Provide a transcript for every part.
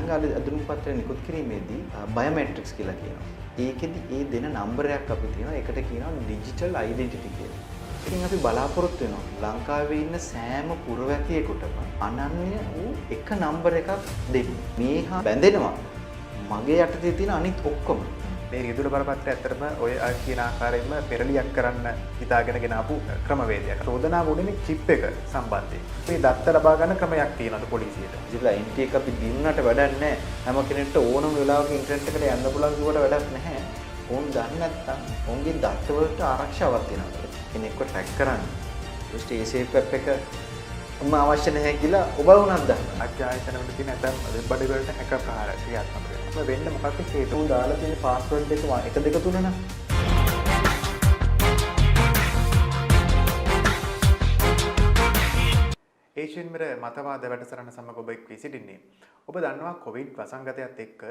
ජනගාල අඳුම් පත්‍රය නිකුත් කිරීමේදී බයොමැට්‍රික්ස් කියලා කියනවා. ඒකෙදි ඒ දෙන නම්බරයක් අපි තියෙනවා. ඒකට කියනවා ඩිජිටල් අයිඩෙන්ටිටි කියලා. ඉතින් අපි බලාපොරොත්තු වෙනවා ලංකාවේ ඉන්න සෑම පුරවැසියෙකුටම අනන්‍ය වූ එක නම්බර එකක් දෙන්න. මේ හා බැඳෙනවා මගේ යටතේ තියෙන අනිත් ඔක්කොම. මේ රියදුල බරපත්‍රය ඇත්තටම ඔය කියන ආකාරයෙන්ම පෙරලියක් කරන්න හිතාගෙන ගෙනාපු ක්‍රමවේදයක්. චෝදනාව උනේ මේ චිප් එක සම්බන්ධයෙන්. මේ දත්ත ලබා ගන්න ක්‍රමයක් තියෙනවද පොලිසියට? ඉතින් එන්ටි එක අපි දිනුනට වැඩක් නැහැ. හැම කෙනෙක්ට ඕනම වෙලාවක ඉන්ටර්නෙට් එකට යන්න පුළුවන් කිව්වට වැඩක් නැහැ. ඕන් දන්නේ නැත්නම් ඔවුන්ගේ දත්ත වලට ආරක්ෂාවක් තියෙනවා. කෙනෙක්ව ට්‍රැක් කරන්න. ඊට සේෆ් ඇප් එක අවශ්‍ය නැහැ කියලා ඔබ වුණත් දන්න. අධ්‍යායතන වල තියෙන ඇතම් වෙබ් අඩවි වලට හැකර් ප්‍රහාර ක්‍රියාත්මක වෙනවා. වෙන්න මොකක්ද හේතුව? උන් දාලා තියෙන පාස්වර්ඩ් එක 1 2 3 නම්. ඒෂියන් මිර මතවාද වැඩසටහන සමග ඔබ එක්වී සිටින්නේ. ඔබ දන්නවා කොවිඩ් වසංගතයත් එක්ක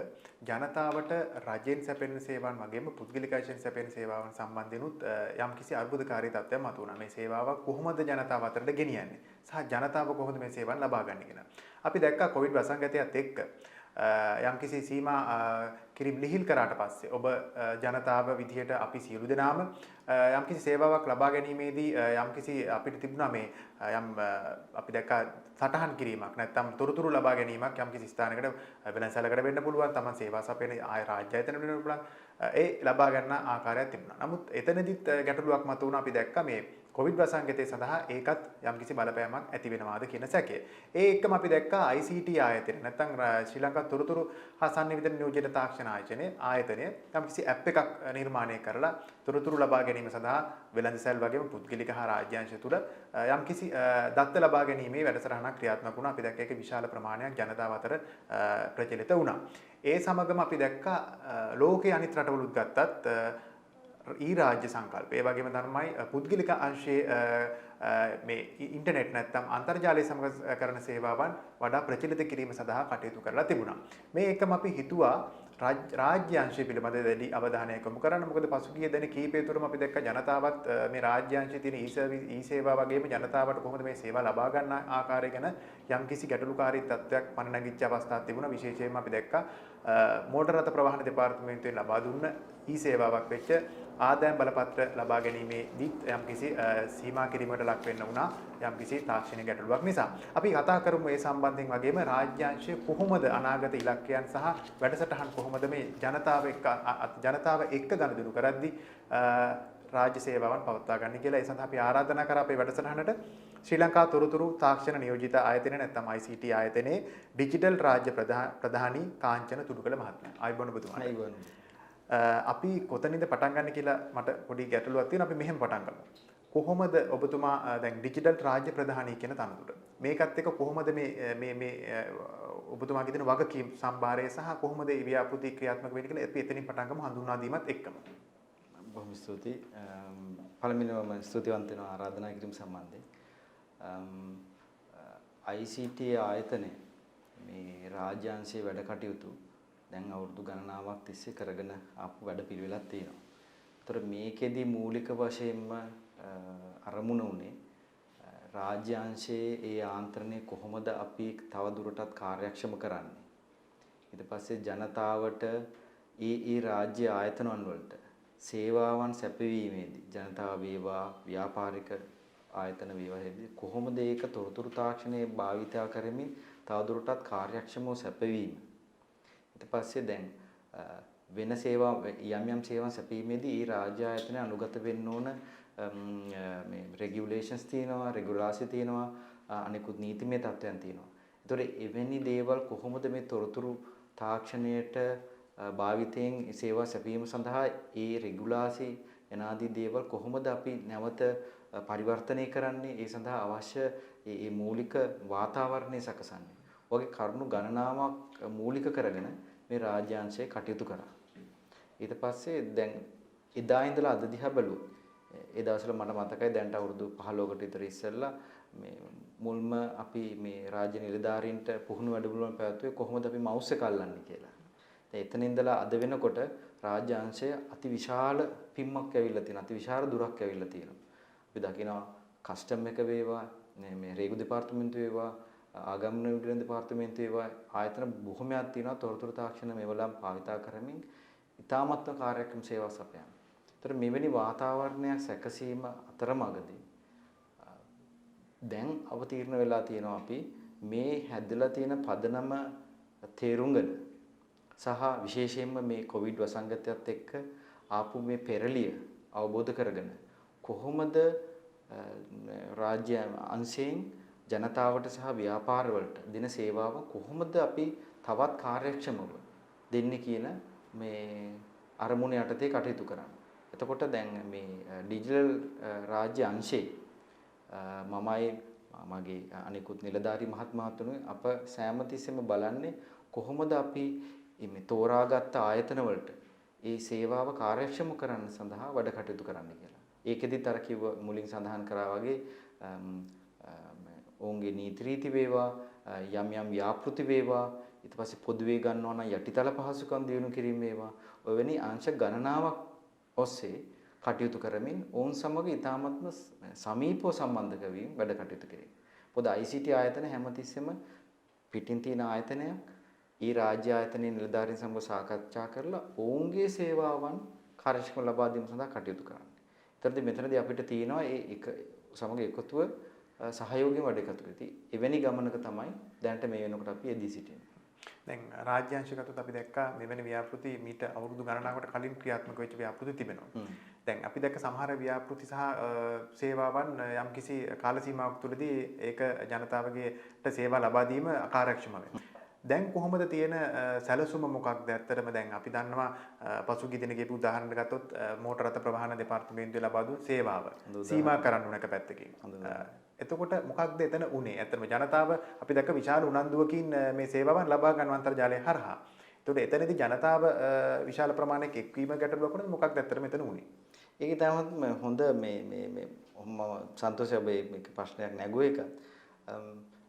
ජනතාවට රජයෙන් සැපෙන සේවාවන් වගේම පුද්ගලික වශයෙන් සැපෙන සේවාවන් සම්බන්ධිනුත් යම්කිසි අර්බුදකාරී තත්ත්වයක් මතුවුණා. මේ සේවාව කොහොමද ජනතාව අතරට ගෙනියන්නේ? සහ ජනතාව කොහොමද මේ සේවාවන් ලබා ගන්නේ කියලා. අපි දැක්කා කොවිඩ් වසංගතයත් එක්ක යම්කිසි සීමා කිරිම් ලිහිල් කරාට පස්සේ ඔබ ජනතාව විදිහට අපි සියලු දෙනාම යම්කිසි සේවාවක් ලබා ගැනීමේදී යම්කිසි අපිට තිබුණා මේ යම් අපි දැක්කා සටහන් කිරීමක් නැත්නම් තොරතුරු ලබා ගැනීමක් යම්කිසි ස්ථානයකට වෙනසලකට වෙන්න පුළුවන් තමයි සේවා සපයන ආය රාජ්‍ය ආයතන වෙන්න පුළුවන් ඒ ලබා ගන්න ආකාරයක් තිබුණා. නමුත් එතනදිත් ගැටලුවක් මතුවුණා. අපි දැක්කා මේ කොවිඩ් වසංගතය සඳහා ඒකත් යම්කිසි බලපෑමක් ඇති වෙනවාද කියන සැකය. ඒ එක්කම අපි දැක්කා ICT ආයතනය නැත්නම් ශ්‍රී ලංකා තොරතුරු හා සංනිවේදන නියෝජන තාක්ෂණ ආයතනය යම්කිසි ඇප් එකක් නිර්මාණය කරලා තොරතුරු ලබා ගැනීම සඳහා වෙළඳසැල් වගේම පුද්ගලික හා රාජ්‍ය අංශ තුල යම්කිසි දත්ත ලබා ගැනීමේ වැඩසටහනක් ක්‍රියාත්මක වුණා. අපි දැක්ක එක විශාල ප්‍රමාණයක් ජනතාව අතර ප්‍රචලිත වුණා. ඒ සමගම අපි දැක්කා ලෝකයේ අනිත් රටවලුත් ගත්තත් රාජ්‍ය සංකල්ප ඒ වගේම තමයි පුද්ගලික අංශයේ මේ ඉන්ටර්නෙට් නැත්නම් අන්තර්ජාලය සමග කරන සේවාවන් වඩා ප්‍රචලිත කිරීම සඳහා කටයුතු කරලා තිබුණා. මේ එකම අපි හිතුවා රාජ්‍ය අංශය පිළිබඳ දැඩි අවධානයක් යොමු කරන්න. මොකද පසුගිය දින කිහිපය තුරම අපි දැක්ක ජනතාවත් මේ රාජ්‍ය අංශයේ තියෙන ඊ-සේවා වගේම ජනතාවට කොහොමද මේ සේවා ලබා ගන්න ආකාරය ගැන යම්කිසි ගැටලුකාරී තත්ත්වයක් පන නැගිච්ච අවස්ථාවක් තිබුණා. විශේෂයෙන්ම අපි දැක්කා මෝටර රථ ප්‍රවාහන දෙපාර්තමේන්තුවෙන් ලබා දුන්න ඊ-සේවාවක් වෙච්ච ආදායම් බලපත්‍ර ලබා ගැනීමේදී යම්කිසි සීමා කිරීමකට ලක් වෙන්න වුණා යම්කිසි තාක්ෂණික ගැටලුවක් නිසා. අපි කතා කරමු මේ සම්බන්ධයෙන් වගේම රාජ්‍යාංශය කොහොමද අනාගත ඉලක්කයන් සහ වැඩසටහන් කොහොමද මේ ජනතාව එක්ක ගනුදෙනු කරද්දී රාජ්‍ය සේවාවන් පවත්වා ගන්න කියලා. ඒ සඳහා අපි ආරාධනා කරා අපේ වැඩසටහනට ශ්‍රී ලංකා තොරතුරු තාක්ෂණ නියෝජිත ආයතනය නැත්නම් ICT ආයතනයේ ඩිජිටල් රාජ්‍ය ප්‍රධානී කාංචන තුඩුකල මහත්මයා. ආයුබෝවන් ඔබතුමාට. ආයුබෝවන්. අපි කොතනින්ද පටන් ගන්න කියලා මට පොඩි ගැටලුවක් තියෙනවා. අපි මෙහෙම පටන් ගමු. කොහොමද ඔබතුමා දැන් ඩිජිටල් රාජ්‍ය ප්‍රධානී කියන තනතුර මේකත් එක්ක කොහොමද මේ ඔබතුමාගේ තියෙන වගකීම් සම්භාරය සහ කොහොමද මේ ව්‍යාපෘති ක්‍රියාත්මක වෙන්නේ කියලා අපි එතනින් පටන් ගමු හඳුන්වා දීමත් එක්කම. බොහොම ස්තුතියි. පළමුවෙන්ම ස්තුතිවන්ත වෙනවා ආරාධනා කිරීම සම්බන්ධයෙන්. ICT ආයතනය මේ රාජ්‍යාංශයේ වැඩ කටයුතු දැන් අවුරුදු ගණනාවක් තිස්සේ කරගෙන ආපු වැඩපිළිවෙලක් තියෙනවා. ඒතර මේකෙදි මූලික වශයෙන්ම අරමුණ උනේ රාජ්‍යාංශයේ ඒ ආන්ත්‍රණය කොහොමද අපි තව දුරටත් කාර්යක්ෂම කරන්නේ. ඊට පස්සේ ජනතාවට ඒ රාජ්‍ය ආයතනවන් වලට සේවාවන් සැපයීමේදී ජනතාව වේවා ව්‍යාපාරික ආයතන වේවා කොහොමද ඒක තොරතුරු තාක්ෂණයේ භාවිතා කරමින් තව දුරටත් කාර්යක්ෂමව සැපයීම. ඊට පස්සේ දැන් වෙන සේවා යම් සේවාවන් සැපීමේදී ඒ රාජ්‍ය ආයතන අනුගත වෙන්න ඕන මේ රෙගියුලේෂන්ස් තියෙනවා, රෙගුලාසි තියෙනවා, අනිකුත් නීතිමය තත්ත්වයන් තියෙනවා. ඒතකොට එවැනි දේවල් කොහොමද මේ තොරතුරු තාක්ෂණයට භාවිතයෙන් සේවා සැපීම සඳහා ඒ රෙගුලාසි එනාදී දේවල් කොහොමද අපි නැවත පරිවර්තනය කරන්නේ? ඒ සඳහා අවශ්‍ය ඒ මූලික වාතාවරණය සකසන්නේ. වගේ කරුණු ගණනාවක් මූලික කරගෙන මේ රාජ්‍යාංශයේ කටයුතු කරා. ඊට පස්සේ දැන් එදා ඉඳලා අද දිහා බැලුවොත් ඒ දවස්වල මට මතකයි දැන්ට අවුරුදු 15කට විතර ඉස්සෙල්ලා මේ මුල්ම අපි මේ රාජ්‍ය නිලධාරීන්ට පුහුණු වැඩමුළුවක් පැවැත්වුවේ කොහොමද අපි මවුස් එක අල්ලන්නේ කියලා. දැන් එතන ඉඳලා අද වෙනකොට රාජ්‍යාංශය අතිවිශාල පිම්මක් ඇවිල්ලා තියෙනවා. අතිවිශාල දුරක් ඇවිල්ලා තියෙනවා. අපි දකිනවා කස්ටම් එක වේවා මේ රේගු දෙපාර්තමේන්තුව වේවා ආගමන විද්‍යාලය දෙපාර්තමේන්තුවේ ආයතන බොහොමයක් තියෙනවා තොරතුරු තාක්ෂණ මේවලම් භාවිතා කරමින් ඉතාමත්ම කාර්යක්ෂම සේවා සපයන. ඒතර මෙවැනි වාතාවරණයක් සැකසීම අතරමඟදී දැන් අවතීර්ණ වෙලා තියෙනවා අපි මේ හැදලා තියෙන පදනම තේරුම්ගෙන සහ විශේෂයෙන්ම මේ කොවිඩ් වසංගතයත් එක්ක ආපු මේ පෙරලිය අවබෝධ කරගෙන කොහොමද රාජ්‍ය අංශයෙන් ජනතාවට සහ ව්‍යාපාරවලට දෙන සේවාව කොහොමද අපි තවත් කාර්යක්ෂමව දෙන්නේ කියන මේ අරමුණ යටතේ කටයුතු කරන්නේ. එතකොට දැන් මේ ඩිජිටල් රාජ්‍ය අංශේ මමයි මගේ අනිකුත් නිලධාරී මහත්මයාතුණු අප සෑම තිස්සෙම බලන්නේ කොහොමද අපි මේ තෝරාගත් ආයතන වලට ඒ සේවාව කාර්යක්ෂම කරන්න සඳහා වැඩ කටයුතු කරන්න කියලා. ඒකෙදිත් අර කිව්ව මුලින් සඳහන් කරා වගේ ඔවුන්ගේ නීති රීති වේවා යම් යම් ව්‍යාපෘති වේවා ඊට පස්සේ පොදුවේ ගන්නවා නම් යටිතල පහසුකම් දියුණු කිරීම වේවා ඔය වෙනි අංශ ගණනාවක් ඔස්සේ කටයුතු කරමින් ඔවුන් සමග ඉතාමත්ම සමීපව සම්බන්ධ කරමින් වැඩ කටයුතු කිරීම. පොද ICT ආයතන හැමතිස්සෙම පිටින් තියෙන ආයතනයක් ඊ රාජ්‍ය ආයතනයේ නිලධාරීන් සමග සාකච්ඡා කරලා ඔවුන්ගේ සේවාවන් කාර්යක්ෂම ලබා දීම සඳහා කටයුතු කරන්නේ. ඒතරදී මෙතනදී අපිට තියෙනවා ඒ එක සමග එකතුව සහයෝගයෙන් වැඩ කටයුතු කරති. එවැනි ගමනක තමයි දැනට මේ වෙනකොට අපි යෙදී සිටින්නේ. දැන් රාජ්‍යාංශගතව අපි දැක්කා මෙවැනි ව්‍යාපෘති මීට අවුරුදු ගණනාවකට කලින් ක්‍රියාත්මක වෙච්ච ව්‍යාපෘති තිබෙනවා. දැන් අපි දැක්ක සමහර ව්‍යාපෘති සහ සේවාවන් යම්කිසි කාල සීමාවක් තුළදී ඒක ජනතාවගේට සේවා ලබා දීම අකාර්යක්ෂම වෙනවා. දැන් කොහොමද තියෙන සැලසුම මොකක්ද? ඇත්තටම දැන් අපි දන්නවා පසුගිය දිනකේ උදාහරණයක් ගත්තොත් මෝටර රථ ප්‍රවාහන දෙපාර්තමේන්තුවේ ලබා දුන් සේවාව සීමා කරන්න ඕන එක පැත්තකින්. එතකොට මොකක්ද එතන උනේ? ඇත්තටම ජනතාව අපි දැක්ක විශාල උනන්දුවකින් මේ සේවාවන් ලබා ගන්න අන්තර්ජාලය හරහා. එතකොට එතනදී ජනතාව විශාල ප්‍රමාණයක එක්වීම ගැටලුවක් වුණාද? මොකක්ද ඇත්තටම එතන උනේ? ඒක තමයි හොඳ මේ මම සන්තෝෂයි මේක ප්‍රශ්නයක් නැගුව එක.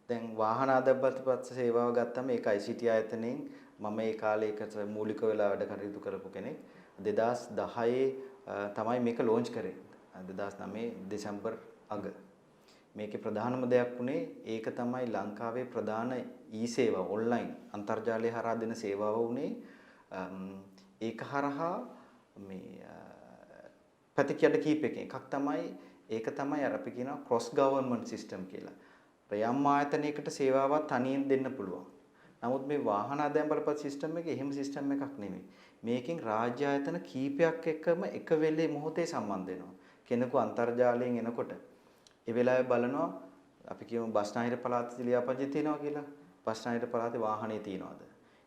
දැන් වාහන ආදබ්බත් සේවාව ගත්තම ඒක ICT ආයතනයෙන් මම ඒ කාලේ ඒකට මූලික වෙලා වැඩ කටයුතු කරපු කෙනෙක්. 2010 තමයි මේක ලොන්ච් කරේ. 2009 දෙසැම්බර් අග. මේකේ ප්‍රධානම දෙයක් වුණේ ඒක තමයි ලංකාවේ ප්‍රධාන සේවාව ඔන්ලයින් අන්තර්ජාලය හරහා දෙන සේවාව වුණේ. ඒක හරහා මේ පැතිකඩ කීපයකින් එකක් තමයි ඒක තමයි අර අපි කියනවා ක්‍රොස් ගවර්න්මන්ට් සිස්ටම් කියලා. ප්‍රයම් ආයතනයකට සේවාවක් තනියෙන් දෙන්න පුළුවන්. නමුත් මේ වාහන ආදායම් බලපත් සිස්ටම් එකේ එහෙම සිස්ටම් එකක් නෙමෙයි. මේකෙන් රාජ්‍ය ආයතන කීපයක් එක්කම එක වෙලේ මොහොතේ සම්බන්ධ වෙනවා. කෙනෙකු අන්තර්ජාලයෙන් එනකොට ඒ වෙලාවේ බලනවා අපි කියමු බස්නාහිර පළාතේ ලියාපදිංචි තියෙනවා කියලා. බස්නාහිර පළාතේ වාහනේ තියනවාද?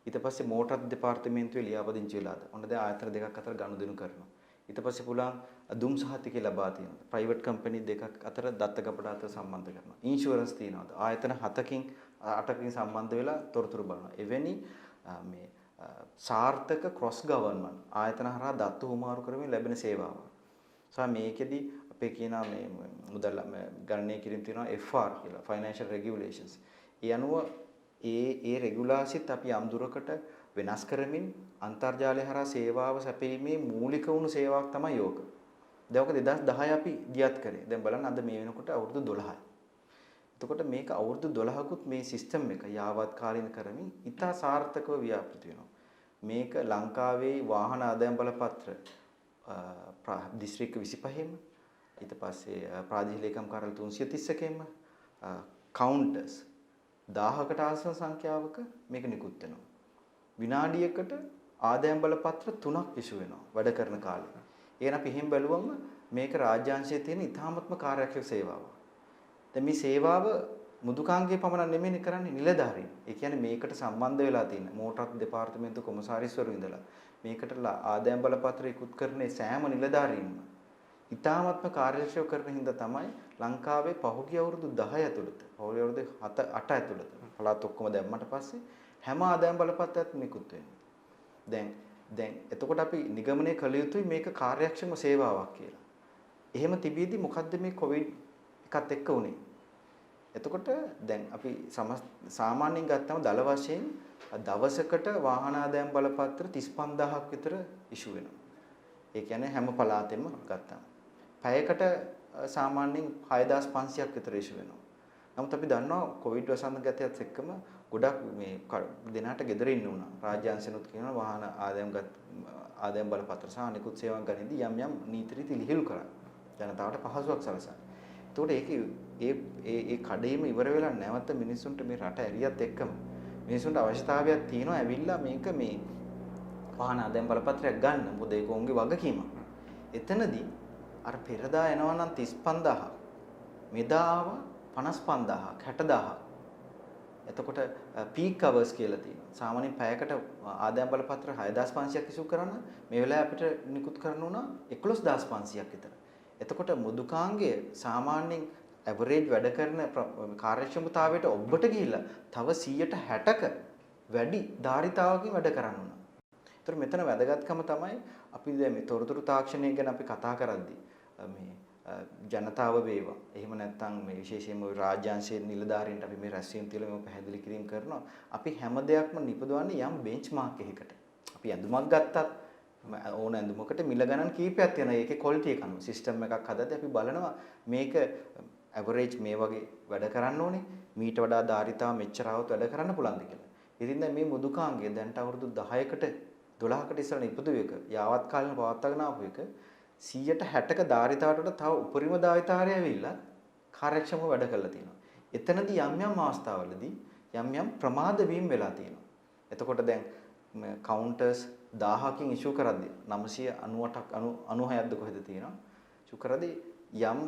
ඊට පස්සේ මෝටර් දෙපාර්තමේන්තුවේ ලියාපදිංචි වෙලාද? ඔන්න දැන් ආයතන දෙකක් අතර ගනුදෙනු කරනවා. ඊට පස්සේ පුළුවන් දුම් සහතිකේ ලබා තියෙනවා. ප්‍රයිවට් කම්පැනි දෙකක් අතර දත්ත කපඩ අතර සම්බන්ධ කරනවා. ඉන්ෂුරන්ස් තියනවාද? ආයතන 7කින් 8කින් සම්බන්ධ වෙලා තොරතුරු බලනවා. එවැනි මේ සාර්ථක ක්‍රොස් ගවර්න්මන්ට් ආයතන හරහා දත්ත හුමාරු කරමින් ලැබෙන සේවාවක්. මේකෙදි අපේ කියනවා මේ මුදල් ගණනය කිරීම තියෙනවා FR කියලා financial regulations. ඒ අනුව ඒ රෙගුලාසිත් අපි යම් දුරකට වෙනස් කරමින් අන්තර්ජාලය හරහා සේවාව සැපීමේ මූලික වුණු සේවාවක් තමයි යෝග. දැන් ඔක 2010 අපි දියත් කරේ. දැන් බලන්න අද මේ වෙනකොට අවුරුදු 12යි. එතකොට මේක අවුරුදු 12කුත් මේ සිස්ටම් එක යාවත් කාලින කරමින් ඉතා සාර්ථකව ව්‍යාපෘත වෙනවා. මේක ලංකාවේ වාහන ආදායම් බලපත්‍ර දිස්ත්‍රික්ක 25ෙම ඊට පස්සේ ප්‍රාදේශීය ලේකම් කාර්යාල 331ෙම කවුන්ටර්ස් 1000කට ආසන්න සංඛ්‍යාවක මේක නිකුත් වෙනවා. විනාඩියකට ආදායම් බලපත්‍ර 3ක් ඉෂු වෙනවා වැඩ කරන කාලේ. ඒන අපි එහෙම බැලුවම මේක රාජ්‍යාංශයේ තියෙන ඉතාමත්ම කාර්යක්ෂම සේවාවක්. දැන් මේ සේවාව මුදුකාංගයේ පමණ නෙමෙයි කරන්නේ නිලධාරීන්. ඒ කියන්නේ මේකට සම්බන්ධ වෙලා තියෙන මෝටර් දෙපාර්තමේන්තු කොමසාරිස්වරු ඉඳලා මේකට ආදායම් බලපත්‍ර ඉක්ුත් කරන සෑම නිලධාරීන්ම ඉතාමත්ම කාර්යක්ෂම කරන හින්දා තමයි ලංකාවේ පහුගිය අවුරුදු 10 ඇතුළත පහුගිය අවුරුදු 7 8 ඇතුළත පළාත් ඔක්කොම දැම්මට පස්සේ හැම ආදායම් බලපත්‍රයක් නිකුත් වෙනවා. දැන් එතකොට අපි නිගමනය කළ යුතුයි මේක කාර්යක්ෂම සේවාවක් කියලා. එහෙම තිබීදී මොකද්ද මේ කොවිඩ් එකත් එක්ක උනේ? එතකොට දැන් අපි සාමාන්‍යයෙන් ගත්තම දල වශයෙන් දවසකට වාහන ආදායම් බලපත්‍ර 35000ක් විතර ඉෂු වෙනවා. ඒ කියන්නේ හැම පළාතෙම ගත්තාම. පැයකට සාමාන්‍යයෙන් 6500ක් විතර ඉෂු වෙනවා. නමුත් අපි දන්නවා කොවිඩ් වසංගතයත් එක්කම ගොඩක් මේ දෙනාට ගෙදර ඉන්න උනා. රාජ්‍යාංශනුත් කියනවා වාහන ආදායම් බලපත්‍ර සහ අනිකුත් සේවා ගනිද්දී යම් යම් නීති රීති ලිහිල් කරා. ජනතාවට පහසුවක් සලසන. එතකොට ඒ කඩේම ඉවර වෙලා නැවත මිනිස්සුන්ට මේ රට ඇරියත් එක්කම මිනිස්සුන්ට අවශ්‍යතාවයක් තියෙනවා ඇවිල්ලා මේක මේ වාහන ආදායම් බලපත්‍රයක් ගන්න. මොකද ඒක උන්ගේ වගකීමක්. එතනදී අර පෙරදා එනවා නම් 35000 මෙදා ආවා 55000 60000. එතකොට පීක් අවර්ස් කියලා තියෙනවා. සාමාන්‍යයෙන් පැයකට ආදායම් බලපත්‍ර 6500ක් ඉෂු කරන්න මේ වෙලාවේ අපිට නිකුත් කරන්න උනා 11500ක් විතර. එතකොට මුදුකාංගය සාමාන්‍යයෙන් ඇවරේජ් වැඩ කරන කාර්යක්ෂමතාවයට ඔබට ගිහිල්ලා තව 160ක වැඩි ධාරිතාවකින් වැඩ කරන්න උනා. ඒතර මෙතන වැදගත්කම තමයි අපි දැන් මේ තොරතුරු තාක්ෂණය ගැන අපි කතා කරද්දී මේ ජනතාව වේවා. එහෙම නැත්නම් මේ විශේෂයෙන්ම රාජ්‍යාංශයේ නිලධාරීන්ට අපි මේ රැස්වීම් තියලා මේක පැහැදිලි කිරීම කරනවා. අපි හැම දෙයක්ම නිපදවන්නේ යම් බෙන්ච්මාර්ක් එකකට. අපි ඇඳුමක් ගත්තත් ඕන ඇඳුමකට මිල ගණන් කීපයක් තියෙනවා. ඒකේ ක්වොලිටි එක අනුව සිස්ටම් එකක් හදද්දී අපි බලනවා මේක ඇවරේජ් මේ වගේ වැඩ කරන්න ඕනේ. මීට වඩා ධාරිතාව මෙච්චරවත් වැඩ කරන්න පුළුවන්ද කියලා. ඉතින් දැන් මේ මුදුකාංගය දැන්ට අවුරුදු 10කට 12කට ඉස්සෙල්ලා නිපදව එක යාවත් කාලෙම පවත්වාගෙන ආපු එක 160ක ධාරිතාවට තව උපරිම ධාරිතාවය ඇවිල්ලා කාර්යක්ෂමව වැඩ කරලා තියෙනවා. එතනදී යම් යම් අවස්ථාවලදී යම් යම් ප්‍රමාද වීම වෙලා තියෙනවා. එතකොට දැන් කවුන්ටර්ස් 1000කින් ඉෂු කරද්දී 998ක් 96ක්ද කොහෙද තියෙනවා. ඉෂු කරද්දී යම්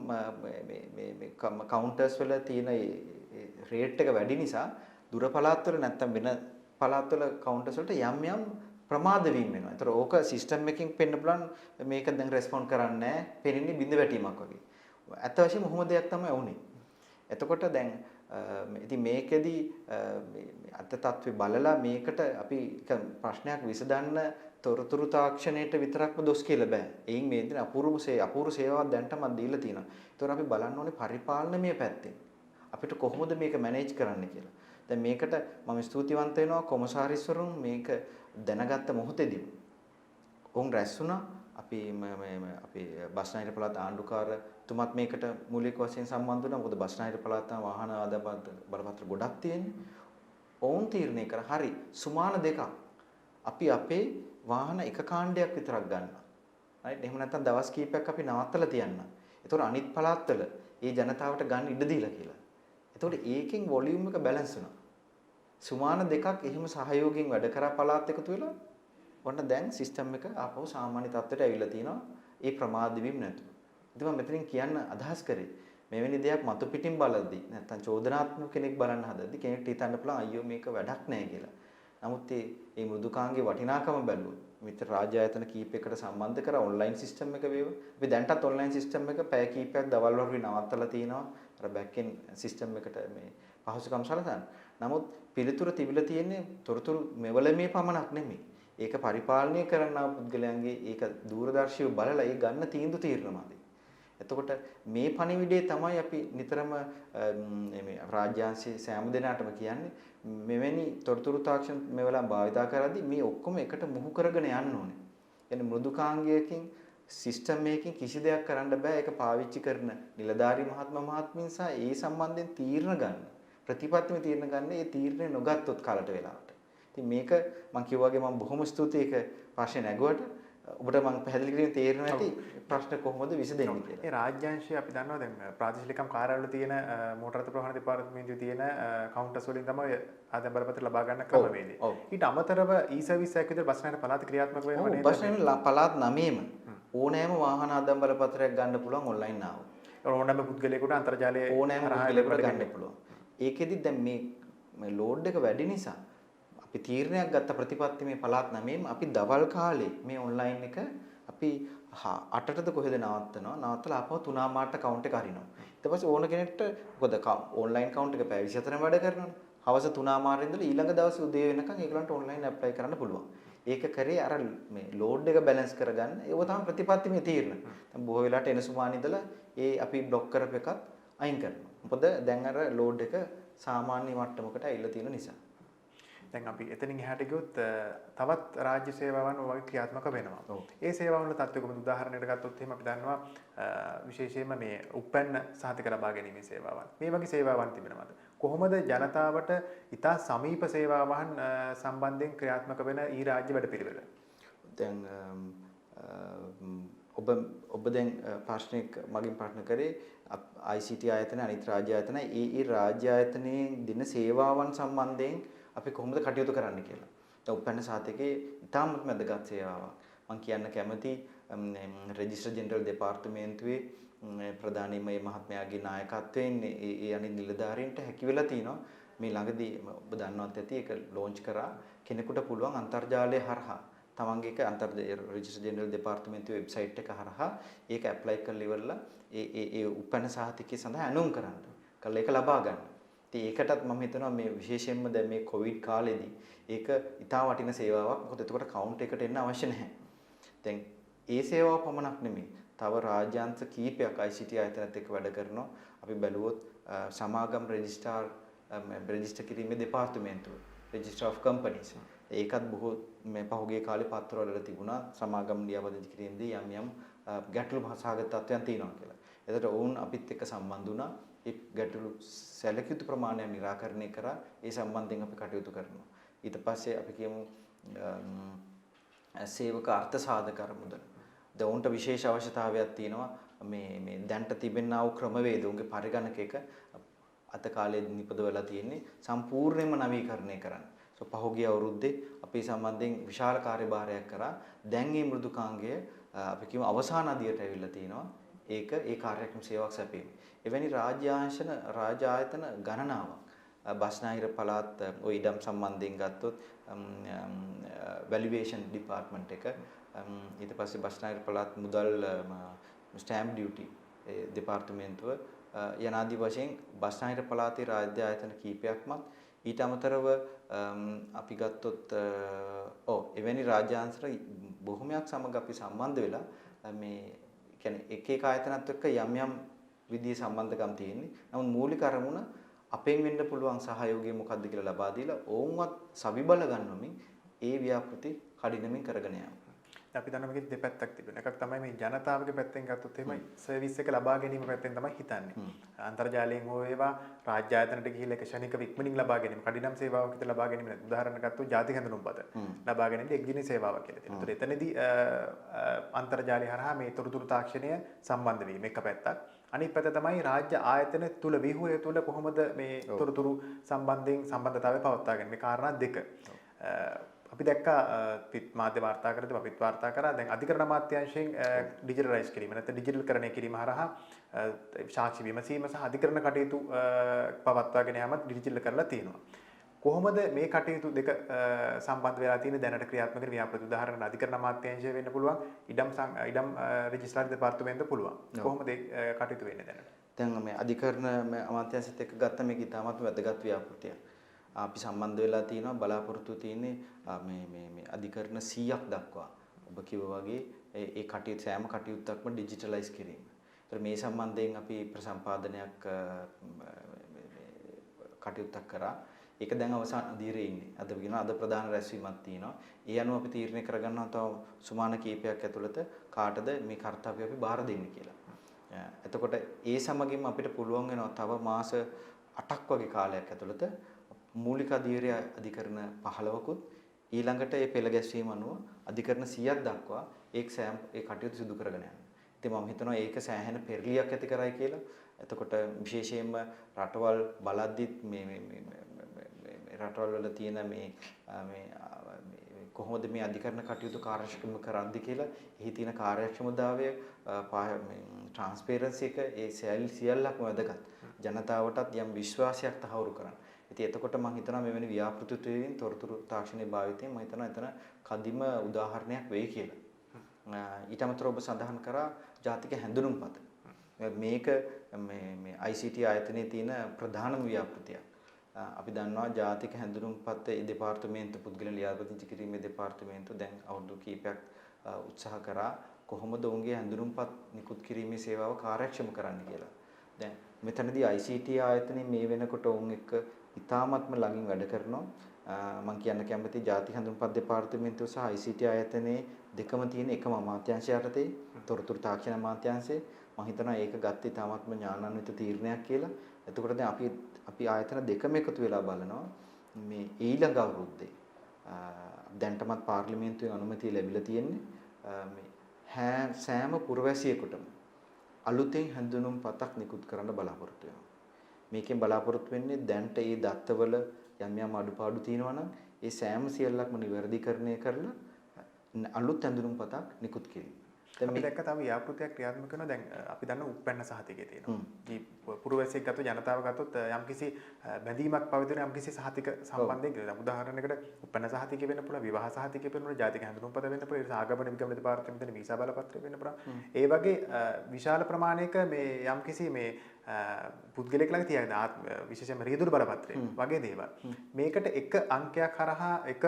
මේ කවුන්ටර්ස් වල තියෙන රේට් එක වැඩි නිසා දුර පළාත්වල නැත්තම් වෙන පළාත්වල කවුන්ටර්ස් වලට යම් ප්‍රමාද වීම වෙනවා. ඒතර ඕක සිස්ටම් එකකින් පෙන්න බලන්න මේක දැන් රෙස්පොන්ඩ් කරන්නේ නැහැ. පෙරෙන්නේ බිඳ වැටීමක් වගේ. ඇත්ත වශයෙන්ම මොහොම දෙයක් තමයි වුනේ. එතකොට දැන් ඉතින් මේකෙදි අත තත්ත්වේ බලලා මේකට අපි ප්‍රශ්නයක් විසඳන්න තොරතුරු තාක්ෂණයට විතරක්ම දොස් කියලා බෑ. එයින් මේ දින අපූර්ව සේවාවක් දැන්ටමත් දීලා තියෙනවා. ඒතකොට අපි බලන්න ඕනේ පරිපාලනමය පැත්තෙන්. අපිට කොහොමද මේක මැනේජ් කරන්න කියලා. දැන් මේකට මම ස්තුතිවන්ත වෙනවා කොමසාරිස්වරුන් මේක දැනගත්ත මොහොතේදී උන් රැස් වුණා. අපි බස්නාහිර පළාත් ආණ්ඩුකාරතුමත් මේකට මූලික වශයෙන් සම්බන්ධ වුණා. මොකද බස්නාහිර පළාත වාහන ආදායම් බලපත්‍ර ගොඩක් තියෙන්නේ. ඔවුන් තීරණය කර හරි සුමාන දෙකක් අපි අපේ වාහන එක කාණ්ඩයක් විතරක් ගන්නවා. රයිට්. එහෙම නැත්නම් දවස් කීපයක් අපි නවත්තලා තියන්න. ඒතකොට අනිත් පළාත්වල ඒ ජනතාවට ගන්න ඉඩ දීලා කියලා. ඒතකොට ඒකෙන් වොලියුම් එක බැලන්ස් වෙනවා. සුමාන දෙකක් එහෙම සහයෝගයෙන් වැඩ කරා පළාත් එකතු වෙලා වන්න දැන් සිස්ටම් එක ආපහු සාමාන්‍ය තත්ත්වයට ඇවිල්ලා තිනවා. ඒ ප්‍රමාද වීම නැතුව. ඉතින් මම මෙතනින් කියන්න අදහස් කරේ මෙවැනි දෙයක් මතු පිටින් බලද්දී නැත්නම් චෝදනාත්මක කෙනෙක් බලන්න හදද්දී කෙනෙක්ට හිතන්න පුළුවන් අයියෝ මේක වැඩක් නැහැ කියලා. නමුත් මේ මෘදුකාංගයේ වටිනාකම බැලුවොත් මිත්‍ර රාජ්‍ය ආයතන කීපයකට සම්බන්ධ කර ඔන්ලයින් සිස්ටම් එක වේවා. අපි දැන්ටත් ඔන්ලයින් සිස්ටම් එක පැය කීපයක් දවල් වරුවේ නවත්තලා තිනවා. අර බෑක් එන්ඩ් සිස්ටම් එකට මේ පහසුකම් සලසන්න. නමුත් පිළිතුර තිබිලා තියෙන්නේ තොරතුරු මෙවලමේ පමණක් නෙමෙයි. ඒක පරිපාලනය කරන්නා පුද්ගලයන්ගේ ඒක දූරදර්ශීව බලලා ඒ ගන්න තීන්දුව తీරනවාදී. එතකොට මේ පණිවිඩය තමයි අපි නිතරම මේ රාජ්‍යාංශයේ සෑම දිනකටම කියන්නේ මෙවැනි තොරතුරු තාක්ෂණ මෙවලම් භාවිතා කරද්දී මේ ඔක්කොම එකට මුහු කරගෙන යන්න ඕනේ. يعني මෘදුකාංගයකින් සිස්ටම් එකකින් කිසි දෙයක් කරන්න බෑ. ඒක පාවිච්චි කරන නිලධාරී මහත්මීන් සහ ඒ සම්බන්ධයෙන් තීරණ ගන්න. ප්‍රතිපත්තිම තීරණ ගන්න ඒ තීරණය නොගත්තොත් කාලට වෙලාවට. ඉතින් මේක මම කිව්වාගේ මම බොහොම ස්තුතියි ඒක ප්‍රශ්නේ නැගුවට. ඔබට මම පැහැදිලි කිරීම තේරෙන්නේ නැති ප්‍රශ්න කොහොමද විසඳෙන්නේ කියලා. ඒ රාජ්‍යාංශය අපි දන්නවා දැන් ප්‍රාදේශීය ලේකම් කාර්යාලවල තියෙන මෝටර රථ ප්‍රවාහන දෙපාර්තමේන්තුවේ තියෙන කවුන්ටර්ස් වලින් තමයි ආදායම් බලපත්‍ර ලබා ගන්න ක්‍රමවේදය. ඊට අමතරව ඊ-සර්විස් එකක් විතර බස්නාහිර පළාත ක්‍රියාත්මක වෙනවා නේද? බස්නාහිර පළාත් 9ෙම ඕනෑම වාහන ආදායම් බලපත්‍රයක් ගන්න පුළුවන් ඔන්ලයින් ආව. ඕනෑම පුද්ගලයෙකුට අන්තර්ජාලයේ ඕනෑම පුද්ගලයෙකුට ගන්න පුළුවන්. ඒකෙදි දැන් මේ ලෝඩ් එක වැඩි නිසා අපි තීරණයක් ගත්ත ප්‍රතිපත්ති මේ පළාත් 9ෙම අපි දවල් කාලේ මේ ඔන්ලයින් එක අපි 8ටද කොහෙද නවත්තනවා. නවත්තලා ආපහු 3 මාට කවුන්ට් එක අරිනවා. ඊට පස්සේ ඕන කෙනෙක්ට මොකද ඔන්ලයින් කවුන්ට් එක පැය 24ම වැඩ කරනවානේ. හවස 3 මාරේ ඉඳලා ඊළඟ දවසේ උදේ වෙනකන් ඒගොල්ලන්ට ඔන්ලයින් ඇප්ලයි කරන්න පුළුවන්. ඒක කරේ අර මේ ලෝඩ් එක බැලන්ස් කරගන්න. ඒක තමයි ප්‍රතිපත්ති මේ තීරණ. දැන් බොහෝ වෙලාවට එන සුමාන ඉඳලා ඒ අපි બ્લોක් කරපු එකත් අයින් කරනවා. මොකද දැන් අර ලෝඩ් එක සාමාන්‍ය මට්ටමකට ඇවිල්ලා තියෙන නිසා. දැන් අපි එතනින් එහාට ගියොත් තවත් රාජ්‍ය සේවාවන් වගේ ක්‍රියාත්මක වෙනවා. ඔව්. ඒ සේවාවල තත්ත්වය කොහොමද? උදාහරණයකට ගත්තොත් එහෙම අපි දන්නවා විශේෂයෙන්ම මේ උප්පැන්න සහතික ලබා ගැනීමේ සේවාවන්. මේ වගේ සේවාවන් තිබෙනවද? කොහොමද ජනතාවට ඉතා සමීප සේවාවන් සම්බන්ධයෙන් ක්‍රියාත්මක වෙන ඊ රාජ්‍ය වැඩපිළිවෙල? දැන් ඔබ දැන් ප්‍රශ්නයක් මගින් ප්‍රශ්න කරේ ICT ආයතන අනිත් රාජ්‍ය ආයතන ඒ රාජ්‍ය ආයතනයේ දින සේවාවන් සම්බන්ධයෙන් අපි කොහොමද කටයුතු කරන්න කියලා. දැන් උපැන්න සාතිකේ ඉතාමත් වැදගත් සේවාවක්. මම කියන්න කැමති රෙජිස්ටර් ජෙනරල් දෙපාර්තමේන්තුවේ ප්‍රධානීම මේ මහත්මයාගේ නායකත්වයෙන් ඒ අනිත් නිලධාරීන්ට හැකි වෙලා තිනවා මේ ළඟදී ඔබ දන්නවත් ඇති ඒක ලොන්ච් කරා කෙනෙකුට පුළුවන් අන්තර්ජාලය හරහා තමන්ගේ රෙජිස්ටර් ජෙනරල් දෙපාර්තමේන්තුවේ වෙබ්සයිට් එක හරහා ඒක ඇප්ලයි කරලා ඉවරලා ඒ උපැන්න සහතිකය සඳහා ඇනුම් කරන්න. කළා ඒක ලබා ගන්න. ඉතින් ඒකටත් මම හිතනවා මේ විශේෂයෙන්ම දැන් මේ කොවිඩ් කාලෙදී ඒක ඉතා වටින සේවාවක්. මොකද එතකොට කවුන්ට් එකට එන්න අවශ්‍ය නැහැ. දැන් ඒ සේවාව පමණක් නෙමෙයි. තව රාජ්‍යාන්තර කීපයක් ICT ආයතනත් එක්ක වැඩ කරනවා. අපි බැලුවොත් සමාගම් රෙජිස්ටර් කිරීමේ දෙපාර්තමේන්තුව Register of Companies. ඒකත් බොහෝ මේ පහුගිය කාලේ පත්‍රවල තිබුණා සමාගම් ලියාපදිංචි කිරීමේදී යම් ගැටලු සහගත තත්ත්වයන් තියෙනවා කියලා. එතකොට ඔවුන් අපිත් එක්ක සම්බන්ධ වුණා. ඒ ගැටලු සැලකිය යුතු ප්‍රමාණය निराකරණය කරා. ඒ සම්බන්ධයෙන් අපි කටයුතු කරනවා. ඊට පස්සේ අපි කියමු සේවක අර්ථ සාධක අරමුදල. දවුන්ට විශේෂ අවශ්‍යතාවයක් තියෙනවා මේ දැන්ට තිබෙනා වූ ක්‍රමවේද උන්ගේ පරිගණක එක අත කාලේ නිපදවලා තියෙන්නේ සම්පූර්ණයෙන්ම නවීකරණය කරන්න. පහුගිය අවුරුද්දේ අපි සම්බන්ධයෙන් විශාල කාර්යභාරයක් කරා. දැන් මේ මෘදුකාංගය අපි කියමු අවසාන අදියට ඇවිල්ලා තිනවා. ඒක ඒ කාර්යක්‍රම සේවාවක් සැපීම. එවැනි රාජ්‍ය ආයතන ගණනාවක් බස්නාහිර පළාත් ওই ඉඩම් සම්බන්ධයෙන් ගත්තොත් වැලියේෂන් ඩිපාර්ට්මන්ට් එක ඊට පස්සේ බස්නාහිර පළාත් මුදල් ස්ටෑම්ප් ඩියුටි දෙපාර්තමේන්තුව යනාදී වශයෙන් බස්නාහිර පළාතේ රාජ්‍ය ආයතන කීපයක්මත් ඊට අමතරව අපි ගත්තොත් එවැනි රාජ්‍යාන්තර බොහොමයක් සමග අපි සම්බන්ධ වෙලා මේ කියන්නේ එක එක ආයතනත් එක්ක යම් විදිහේ සම්බන්ධකම් තියෙන්නේ. නමුත් මූලික අරමුණ අපෙන් වෙන්න පුළුවන් සහයෝගය මොකක්ද කියලා ලබා දීලා ඕන්වත් සවිබල ගන්නමින් ඒ ව්‍යාපෘති කඩිනමින් කරගෙන යනවා. අපි දන්නවා මේකේ දෙපැත්තක් තිබෙනවා. එකක් තමයි මේ ජනතාවගේ පැත්තෙන් ගත්තොත් එහෙමයි සර්විස් එක ලබා ගැනීම පැත්තෙන් තමයි හිතන්නේ. අන්තර්ජාලයෙන් හෝ ඒවා රාජ්‍ය ආයතනට ගිහිල්ලා එක ශනිකව ඉක්මනින් ලබා ගැනීම, කඩිනම් සේවාවක් විතර ලබා ගැනීම නෙවෙයි. උදාහරණයක් ගත්තොත් ජාතික හැඳුනුම්පත ලබා ගැනීම එක්දින සේවාවක් කියලා තියෙනවා. ඒතර එතනදී අන්තර්ජාලය හරහා මේ තොරතුරු තාක්ෂණය සම්බන්ධ වීම එක පැත්තක්. අනිත් පැත්ත තමයි රාජ්‍ය ආයතන තුල ව්‍යුහය තුල කොහොමද මේ තොරතුරු සම්බන්ධයෙන් සම්බන්ධතාවය පවත්වාගෙන මේ කාරණා දෙක. අපි දැක්කා පිට මාධ්‍ය වාර්තා කරද්දී අපිත් වාර්තා කරා දැන් අධිකරණ අමාත්‍යාංශයෙන් ඩිජිටලයිස් කිරීම නැත්නම් ඩිජිටල්කරණය කිරීම හරහා සාක්ෂි විමසීම සහ අධිකරණ කටයුතු පවත්වාගෙන යාමත් ඩිජිටල් කරලා තියෙනවා. කොහොමද මේ කටයුතු දෙක සම්බන්ධ වෙලා තියෙන්නේ දැනට ක්‍රියාත්මක වෙන ව්‍යාපෘති උදාහරණයක් අධිකරණ අමාත්‍යාංශය වෙන්න පුළුවන් ඉඩම් රෙජිස්ට්‍රාර් දෙපාර්තමේන්තුව පුළුවන්. කොහොමද ඒ කටයුතු වෙන්නේ දැනට? දැන් මේ අධිකරණ අමාත්‍යාංශයත් එක්ක ගත්ත මේක ඉතාමත් වැදගත් ව්‍යාපෘතියක්. අපි සම්බන්ධ වෙලා තියෙනවා බලාපොරොත්තු තියෙන්නේ මේ අධිකරණ 100ක් දක්වා. ඔබ කිව්වා වගේ ඒ කටයුතු සෑම කටයුත්තක්ම ඩිජිටලයිස් කිරීම. ඒතර මේ සම්බන්ධයෙන් අපි ප්‍රසම්පාදනයක් කටයුත්තක් කරා. ඒක දැන් අවසාන අදියරේ ඉන්නේ. අද කියන අද ප්‍රධාන රැස්වීමක් තියෙනවා. ඒ අනුව අපි තීරණය කරගන්නවා තව සුමාන කීපයක් ඇතුළත කාටද මේ කාර්යය අපි බාර දෙන්නේ කියලා. එතකොට ඒ සමගින්ම අපිට පුළුවන් වෙනවා තව මාස 8ක් වගේ කාලයක් ඇතුළත මූලික අධීරය අධිකරණ 15කුත් ඊළඟට ඒ පෙළ ගැස්වීම අනුව අධිකරණ 100ක් දක්වා ඒ කටයුතු සිදු කරගෙන යනවා. ඉතින් මම හිතනවා ඒක සෑහෙන පෙරලියක් ඇති කරයි කියලා. එතකොට විශේෂයෙන්ම රටවල් බලද්දිත් මේ රටවල් වල තියෙන මේ කොහොමද මේ අධිකරණ කටයුතු කාර්යක්ෂම කරන්නේ කියලා එහි තියෙන කාර්යක්ෂමතාවය ට්‍රාන්ස්පරන්සි එක ඒ සියල්ලක්ම වැදගත්. ජනතාවටත් යම් විශ්වාසයක් තහවුරු කරන්න. ඉතින් එතකොට මම හිතනවා මෙවැනි ව්‍යාපෘති තුළින් තොරතුරු තාක්ෂණයේ භාවිතයෙන් මම හිතනවා එතන කදිම උදාහරණයක් වෙයි කියලා. ඊට අමතරව ඔබ සඳහන් කරා ජාතික හැඳුනුම්පත. මේක මේ ICT ආයතනයේ තියෙන ප්‍රධානම ව්‍යාපෘතියක්. අපි දන්නවා ජාතික හැඳුනුම්පත් දෙපාර්තමේන්තු පුද්ගල ලියාපදිංචි කිරීමේ දෙපාර්තමේන්තුව දැන් අවුරුදු කිහිපයක් උත්සාහ කරා කොහොමද ඔවුන්ගේ හැඳුනුම්පත් නිකුත් කිරීමේ සේවාව කාර්යක්ෂම කරන්න කියලා. දැන් මෙතනදී ICT ආයතනයේ මේ වෙනකොට ඔවුන් එක්ක ඉතාමත්ම ළඟින් වැඩ කරනවා. මම කියන්න කැමති ජාතික හැඳුම්පත් දෙපාර්තමේන්තුව සහ ICT ආයතනයේ දෙකම තියෙන එකම අමාත්‍යාංශය යටතේ තොරතුරු තාක්ෂණ අමාත්‍යාංශය මම හිතනවා ඒක ගත්තේ තාමත්ම ඥානාන්විත තීරණයක් කියලා. එතකොට දැන් අපි ආයතන දෙකම එකතු වෙලා බලනවා මේ ඊළඟ අවුරුද්දේ දැන්ටමත් පාර්ලිමේන්තුවේ අනුමැතිය ලැබිලා තියෙන්නේ මේ සෑම පුරවැසියෙකුටම අලුතෙන් හැඳුනුම්පතක් නිකුත් කරන්න බලාපොරොත්තු වෙනවා. මේකෙන් බලාපොරොත්තු වෙන්නේ දැන්ට ඒ දත්තවල යම් යම් අඩුපාඩු තියෙනවා නම් ඒ සෑම සියල්ලක්ම නිවැරදිකරණය කරලා අලුත් හැඳුනුම්පතක් නිකුත් කිරීම. දැන් මේ දැක්ක තව ව්‍යාපෘතියක් ක්‍රියාත්මක කරනවා. දැන් අපි දන්න උප්පැන්න සහතිකය තියෙනවා. ජී පුරවැසියෙක් ගත්තොත් ජනතාව ගත්තොත් යම්කිසි බැඳීමක් පවතින යම්කිසි සහතික සම්බන්ධයෙන් කියලා. උදාහරණයකට උප්පැන්න සහතිකය වෙන්න පුළුවන්, විවාහ සහතිකය වෙන්න පුළුවන්, ජාතික හැඳුනුම්පත වෙන්න පුළුවන්, ඒ ආගමන විගමන දෙපාර්තමේන්තුවේ වීසා බලපත්‍රය වෙන්න පුළුවන්. ඒ වගේ විශාල ප්‍රමාණයක මේ යම්කිසි මේ පුද්ගලෙක් ළඟ තියන විශේෂයෙන්ම රියදුරු බලපත්‍රය වගේ දේවල්. මේකට එක අංකයක් හරහා එක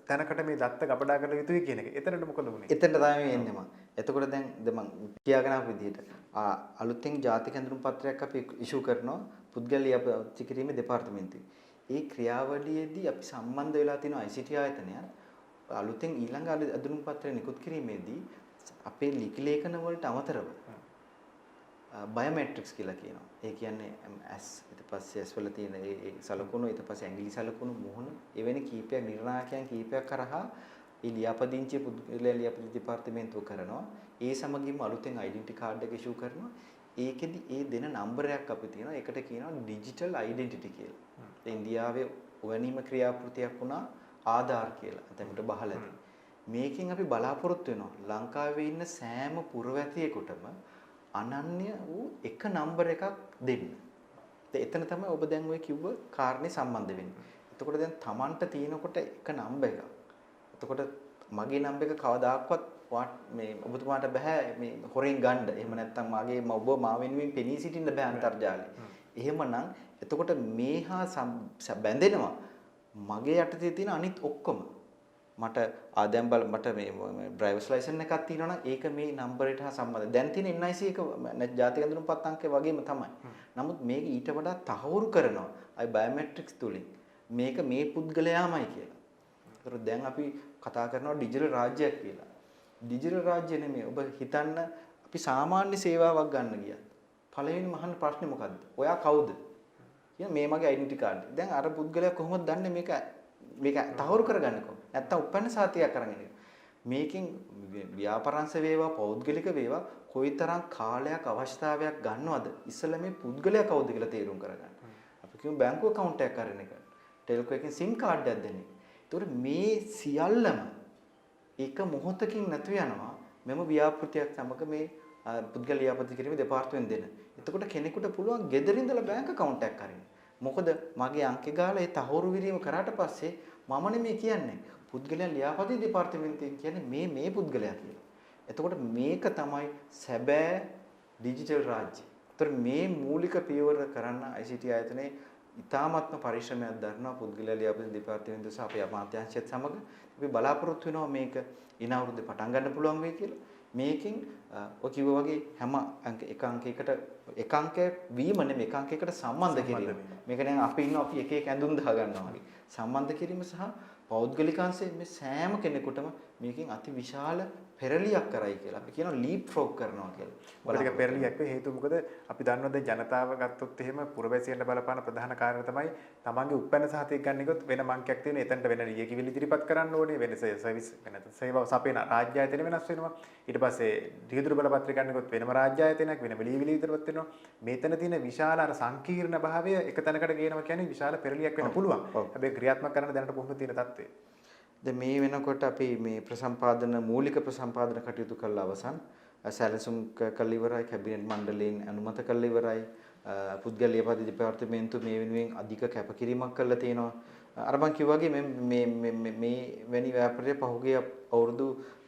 තැනකට මේ දත්ත ගබඩා කළ යුතුයි කියන එක. එතනට මොකද වුනේ? එතනට තමයි එන්නේ මම. එතකොට දැන් මම කියාගෙන ආපු විදිහට අලුතෙන් ජාතික හැඳුනුම් පත්‍රයක් අපි ඉෂු කරනවා පුද්ගල ලියාපදිංචි කිරීමේ දෙපාර්තමේන්තුවේ. ඒ ක්‍රියාවලියේදී අපි සම්බන්ධ වෙලා තියෙන ICT ආයතනය අලුතෙන් ඊළඟ හැඳුනුම් පත්‍රය නිකුත් කිරීමේදී අපේ ලිඛිත ලේඛන වලට අමතරව බයෝමැට්‍රික්ස් කියලා කියනවා. ඒ කියන්නේ ඇස් ඊට පස්සේ ඇස් වල තියෙන ඒ සලකුණු ඊට පස්සේ ඇඟිලි සලකුණු මුහුණ එවැනි කීපයක් නිර්ණායකයන් කීපයක් කරහා ඒ ලියාපදිංචි පුද්ගලයා ලියාපදිංචි දෙපාර්තමේන්තුව කරනවා. ඒ සමගින්ම අලුතෙන් ඩෙන්ටිටි කාඩ් එක ඉෂු කරනවා. ඒකෙදි ඒ දෙන නම්බරයක් අපි තියෙනවා. ඒකට කියනවා ඩිජිටල් ඩෙන්ටිටි කියලා. ඉන්දියාවේ ඔවැනිම ක්‍රියාපෘතියක් වුණා ආධාර් කියලා. එතනට බහලා මේකෙන් අපි බලාපොරොත්තු වෙනවා ලංකාවේ ඉන්න සෑම පුරවැසියෙකුටම අනන්‍ය වූ එක නම්බර එකක් දෙන්න. එතන තමයි ඔබ දැන් ඔය කිව්ව කාරණේ සම්බන්ධ වෙන්නේ. එතකොට දැන් Tamanට තියෙනකොට එක නම්බර එකක්. එතකොට මගේ නම්බර එක කවදාක්වත් මේ ඔබතුමාට බෑ මේ හොරෙන් ගන්න. එහෙම නැත්නම් මගේ ඔබ මා වෙනුවෙන් පෙනී සිටින්න බෑ අන්තර්ජාලේ. එහෙමනම් එතකොට මේහා බැඳෙනවා මගේ යටතේ තියෙන අනිත් ඔක්කොම. මට දැන් බල මට මේ ඩ්‍රයිවර්ස් ලයිසන් එකක් තියෙනවා නම් ඒක මේ නම්බරයට හා සම්බන්ධයි. දැන් තියෙන NIC එක ජාතික හැඳුනුම්පත් අංකය වගේම තමයි. නමුත් මේක ඊට වඩා තහවුරු කරනවා. අයි බයෝමැට්‍රික්ස් තුලින් මේක මේ පුද්ගලයාමයි කියලා. ඒතර දැන් අපි කතා කරනවා ඩිජිටල් රාජ්‍යයක් කියලා. ඩිජිටල් රාජ්‍ය නෙමෙයි. ඔබ හිතන්න අපි සාමාන්‍ය සේවාවක් ගන්න ගියත් පළවෙනිම අහන ප්‍රශ්නේ මොකද්ද? ඔයා කවුද? කියන මේ මගේ ඩෙන්ටිටි කාඩ්. දැන් අර පුද්ගලයා කොහොමද දන්නේ මේක තහවුරු කරගන්නේ කොහොමද? නැත්තම් උපැන්න සාතියක් අරගෙන ඉන්න. මේකෙන් ව්‍යාපාරංශ වේවා පෞද්ගලික වේවා කොයිතරම් කාලයක් අවශ්‍යතාවයක් ගන්නවද ඉස්සෙල්ලා මේ පුද්ගලයා කවුද කියලා තේරුම් කරගන්න. අපි කියමු බැංකු account එකක් අරගෙන එක. ටෙල්කෝ එකෙන් SIM කාඩ් එකක් දෙන එක. ඒතකොට මේ සියල්ලම එක මොහොතකින් නැතු වෙනවා මෙම ව්‍යාපෘතියක් සමග මේ පුද්ගල ලියාපදිංචි කිරීමේ දෙපාර්තමේන්තුවෙන් දෙන. එතකොට කෙනෙකුට පුළුවන් ගෙදර ඉඳලා බැංක account එකක් අරින්න. මොකද මගේ අංකේ ගාලා ඒ තහවුරු වීම කරාට පස්සේ මම නෙමෙයි කියන්නේ පුද්ගලයා ලියාපදිංචි දෙපාර්තමේන්තුවෙන් කියන්නේ මේ පුද්ගලයා කියලා. එතකොට මේක තමයි සැබෑ ඩිජිටල් රාජ්‍ය. ඒතර මේ මූලික පියවර කරන්න ICT ආයතනයේ ඉතාමත්ම පරිශ්‍රමයක් දරනවා පුද්ගලයා ලියාපදිංචි දෙපාර්තමේන්තුව සහ අපේ අමාත්‍යාංශයත් සමග අපි බලාපොරොත්තු වෙනවා මේක ඉන අවුරුද්දේ පටන් ගන්න පුළුවන් වෙයි කියලා. මේකෙන් ඔය කිව්වා වගේ හැම එක අංකයකට එක අංකයක් වීම නෙමෙයි එක අංකයකට සම්බන්ධ කිරීම. මේක දැන් අපි ඉන්නවා අපි එක එක ඇඳුම් දා ගන්නවා වගේ. සම්බන්ධ කිරීම සහ පෞද්ගලිකාංශයේ මේ සෑම කෙනෙකුටම මේකෙන් අති විශාල පෙරලියක් කරයි කියලා. අපි කියනවා ලීප් ෆ්‍රොග් කරනවා කියලා. මොකද පෙරලියක් වෙයි හේතුව මොකද අපි දන්නවා දැන් ජනතාව ගත්තොත් එහෙම පුරවැසියන්ට බලපාන ප්‍රධාන කාරණා තමයි තමන්ගේ උපැන්න සහතික ගන්න එකත් වෙන මංකයක් තියෙන එතනට වෙන ලියකියවිලි ඉදිරිපත් කරන්න ඕනේ වෙන සර්විස් වෙන සේවාව සපයන රාජ්‍ය ආයතන වෙනස් වෙනවා. ඊට පස්සේ රියදුරු බලපත්‍ර ගන්න එකත් වෙනම රාජ්‍ය ආයතනයක් වෙනම ලියවිලි ඉදිරිපත් වෙනවා. මේතන තියෙන විශාල අර සංකීර්ණ භාවය එක තැනකට ගේනවා කියන්නේ විශාල පෙරලියක් වෙන්න පුළුවන්. හැබැයි ක්‍රියාත්මක කරන දැනට කොහොමද තියෙන තත්ත්වය? දැන් මේ වෙනකොට අපි මේ ප්‍රසම්පාදන මූලික ප්‍රසම්පාදන කටයුතු කළා අවසන් සැලසුම් කළ ඉවරයි කැබිනට් මණ්ඩලයෙන් අනුමත කළ ඉවරයි පුද්ගල ලියාපදිංචි දෙපාර්තමේන්තුව මේ වෙනුවෙන් අධික කැපකිරීමක් කළා තියෙනවා අර මම කිව්වා වගේ මේ වැනි ව්‍යාපාරය පහුගිය අවුරුදු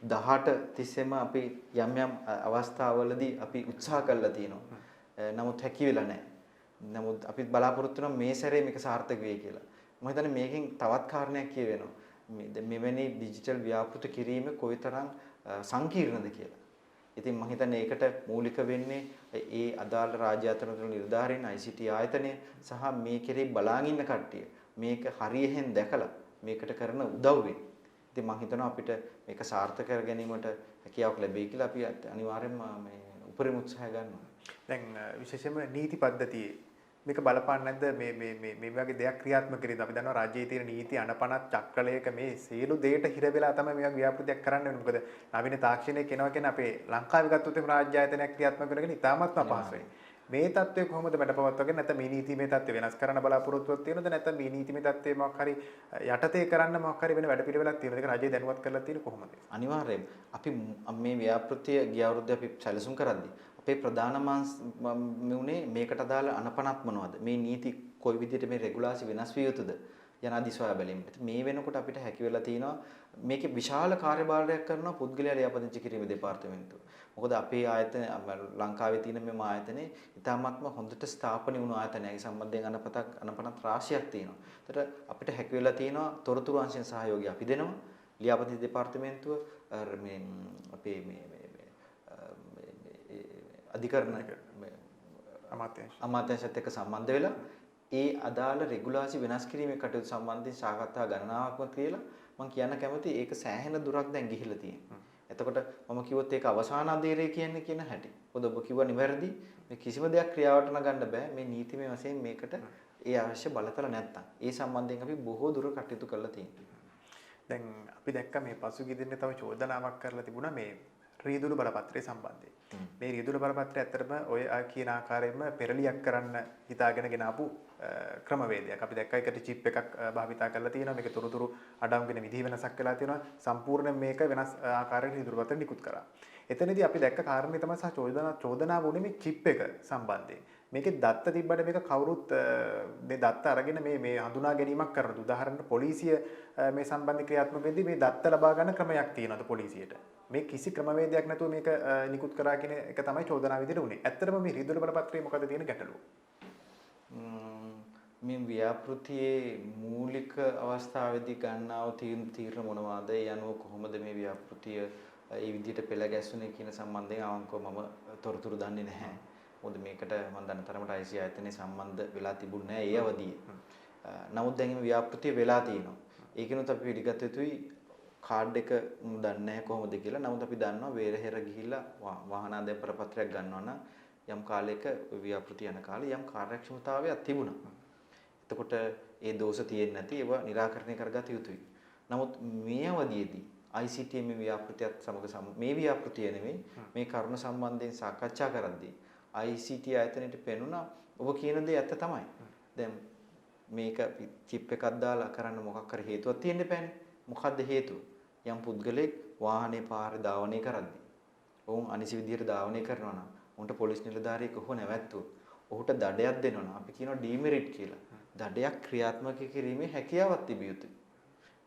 18 තිස්සෙම අපි යම් යම් අවස්ථාවලදී අපි උත්සාහ කළා තියෙනවා නමුත් හැකි වෙලා නැහැ නමුත් අපි බලාපොරොත්තු වෙනවා මේ සැරේ මේක සාර්ථක වෙයි කියලා මම හිතන්නේ මේකෙන් තවත් කාරණයක් කියවෙනවා මෙවැනි ඩිජිටල් ව්‍යාපෘති කිරීම කොයිතරම් සංකීර්ණද කියලා. ඉතින් මම හිතන්නේ ඒකට මූලික වෙන්නේ ඒ අදාළ රාජ්‍ය අතරතුර නිලධාරීන් ICT ආයතනය සහ මේ කෙරෙහි බලාගෙන ඉන්න කට්ටිය. මේක හරියෙන් දැකලා මේකට කරන උදව්වෙන්. ඉතින් මම හිතනවා අපිට මේක සාර්ථක කර ගැනීමට හැකියාවක් ලැබෙයි කියලා අපි අනිවාර්යෙන්ම මේ උපරිම උත්සාහය ගන්නවා. දැන් විශේෂයෙන්ම නීති පද්ධතියේ මේක බලපාන්නේ නැද්ද මේ වගේ දෙයක් ක්‍රියාත්මක කිරීම අපි දන්නවා රාජ්‍යයේ තියෙන නීති අනපනත් චක්‍රලයක මේ සියලු දෙයට හිර වෙලා තමයි මේ වගේ ව්‍යාපෘතියක් කරන්න වෙන්නේ මොකද නවීන තාක්ෂණයේ කෙනවා කියන අපේ ලංකාවේ ගත්තොත් එහම රාජ්‍ය ආයතනයක් ක්‍රියාත්මක කරගෙන ඉතාමත්ම අපහසුයි මේ තත්ත්වය කොහොමද මැඩපවත්වගෙන නැත්නම් මේ නීතිමය තත්ත්වය වෙනස් කරන්න බලාපොරොත්තුවක් තියෙනවද නැත්නම් මේ නීතිමය තත්ත්වය මොකක් හරි යටතේ කරන්න මොකක් හරි වෙන වැඩපිළිවෙලක් තියෙනවද ඒක රජය දැනුවත් කරලා තියෙන්නේ කොහොමද අනිවාර්යයෙන් අපි මේ ව්‍යාපෘතිය ගිය අවුරුද්දේ අපි සැලසුම් කරද්දී අපේ ප්‍රධාන මුනේ මේකට අදාළ අනපනත් මොනවද මේ නීති කොයි විදිහට මේ රෙගුලාසි වෙනස් විය යුතුද යනාදී සොයා බැලීමට මේ වෙනකොට අපිට හැකි වෙලා තියෙනවා මේකේ විශාල කාර්යභාරයක් කරනවා පුද්ගලයා ලියාපදිංචි කිරීමේ දෙපාර්තමේන්තුව. මොකද අපේ ආයතන ලංකාවේ තියෙන මේ ආයතනේ ඉතාමත්ම හොඳට ස්ථාපනය වුණු ආයතනයයි සම්බන්ධයෙන් අනපනත් රාශියක් තියෙනවා. ඒකට අපිට හැකි වෙලා තියෙනවා තොරතුරු අංශයෙන් සහයෝගය අපි දෙනවා. ලියාපදිංචි දෙපාර්තමේන්තුව මේ අපේ මේ අධිකරණ අමාත්‍යාංශයත් එක්ක සම්බන්ධ වෙලා ඒ අදාළ රෙගුලාසි වෙනස් කිරීමේ කටයුතු සම්බන්ධයෙන් සාකච්ඡා ගණනාවක්ම කියලා මම කියන්න කැමතියි ඒක සෑහෙන දුරක් දැන් ගිහිල්ලා තියෙනවා. එතකොට මම කිව්වොත් ඒක අවසාන අධීරය කියන්නේ කියන හැටි. මොකද ඔබ කිව්වා නිවැරදි මේ කිසිම දෙයක් ක්‍රියාවට නගන්න බෑ මේ නීතිමය වශයෙන් මේකට ඒ අවශ්‍ය බලතල නැත්තම්. ඒ සම්බන්ධයෙන් අපි බොහෝ දුර කටයුතු කරලා තියෙනවා. දැන් අපි දැක්ක මේ පසුගිය දිනේ තව චෝදනාවක් කරලා තිබුණා මේ රීදුළු බලපත්‍රය සම්බන්ධයෙන්. මේ රීදුළු බලපත්‍රය ඇත්තටම ඔය කියන ආකාරයෙන්ම පෙරලියක් කරන්න හිතාගෙන ගෙන ආපු ක්‍රමවේදයක්. අපි දැක්ක එකට චිප් එකක් භාවිතා කරලා තියෙනවා. මේකේ තොරතුරු අඩංගුගෙන විධි වෙනසක් වෙලා තියෙනවා. සම්පූර්ණයෙන් මේක වෙනස් ආකාරයකට රීදුළු පත්‍රය නිකුත් කරා. එතනදී අපි දැක්ක කාරණේ තමයි සහ චෝදනාව වුණේ මේ චිප් එක සම්බන්ධයෙන්. මේකේ දත්ත තිබ්බට මේක කවුරුත් මේ දත්ත අරගෙන මේ හඳුනා ගැනීමක් කරනද උදාහරණයක් පොලිසිය මේ සම්බන්ධ ක්‍රියාත්මක වෙද්දී මේ දත්ත ලබා ගන්න ක්‍රමයක් තියෙනවද පොලිසියට මේ කිසි ක්‍රමවේදයක් නැතුව මේක නිකුත් කරා කියන එක තමයි චෝදනාව විදිහට උනේ. ඇත්තටම මේ රීදුළු බලපත්‍රයේ මොකද තියෙන ගැටලුව? මේ ව්‍යාපෘතියේ මූලික අවස්ථාවේදී ගන්නා වූ තීරණ මොනවාද? ඒ අනුව කොහොමද මේ ව්‍යාපෘතිය ඒ විදිහට පෙළ ගැස්සුනේ කියන සම්බන්ධයෙන් අවංකව මම තොරතුරු දන්නේ නැහැ. මොකද මේකට මම දන්න තරමට IC ආයතනයේ සම්බන්ධ වෙලා තිබුණේ නැහැ ඒ අවදියේ. නමුත් දැන් මේ ව්‍යාපෘතිය වෙලා තියෙනවා. ඒකිනුත් අපි පිළිගත යුතුයි කාඩ් එක දන්නේ නැහැ කොහොමද කියලා. නමුත් අපි දන්නවා වේරහෙර ගිහිල්ලා වාහන ආදායම් ප්‍රපත්‍රයක් ගන්නවා නම් යම් කාලයක ව්‍යාපෘතිය යන කාලේ යම් කාර්යක්ෂමතාවයක් තිබුණා. එතකොට ඒ දෝෂ තියෙන්නේ නැති ඒවා निराකරණය කරගත යුතුයි. නමුත් මේ අවදියේදී ICT මේ ව්‍යාපෘතියත් සමග මේ ව්‍යාපෘතිය නෙමෙයි මේ කරුණ සම්බන්ධයෙන් සාකච්ඡා කරද්දී ICT ආයතනයේ පෙනුණා ඔබ කියන දේ ඇත්ත තමයි. දැන් මේක චිප් එකක් දාලා කරන්න මොකක් හරි හේතුවක් තියෙන්න බෑනේ. මොකද්ද හේතුව? යම් පුද්ගලෙක් වාහනේ පාරේ ධාවනය කරද්දී ඔවුන් අනිසි විදිහට ධාවනය කරනවා නම් උන්ට පොලිස් නිලධාරියෙක් ඔහු නැවැත්තුවොත් ඔහුට දඩයක් දෙනවා නම් අපි කියනවා ඩීමෙරිට් කියලා. දඩයක් ක්‍රියාත්මක කිරීමේ හැකියාවක් තිබිය යුතුයි.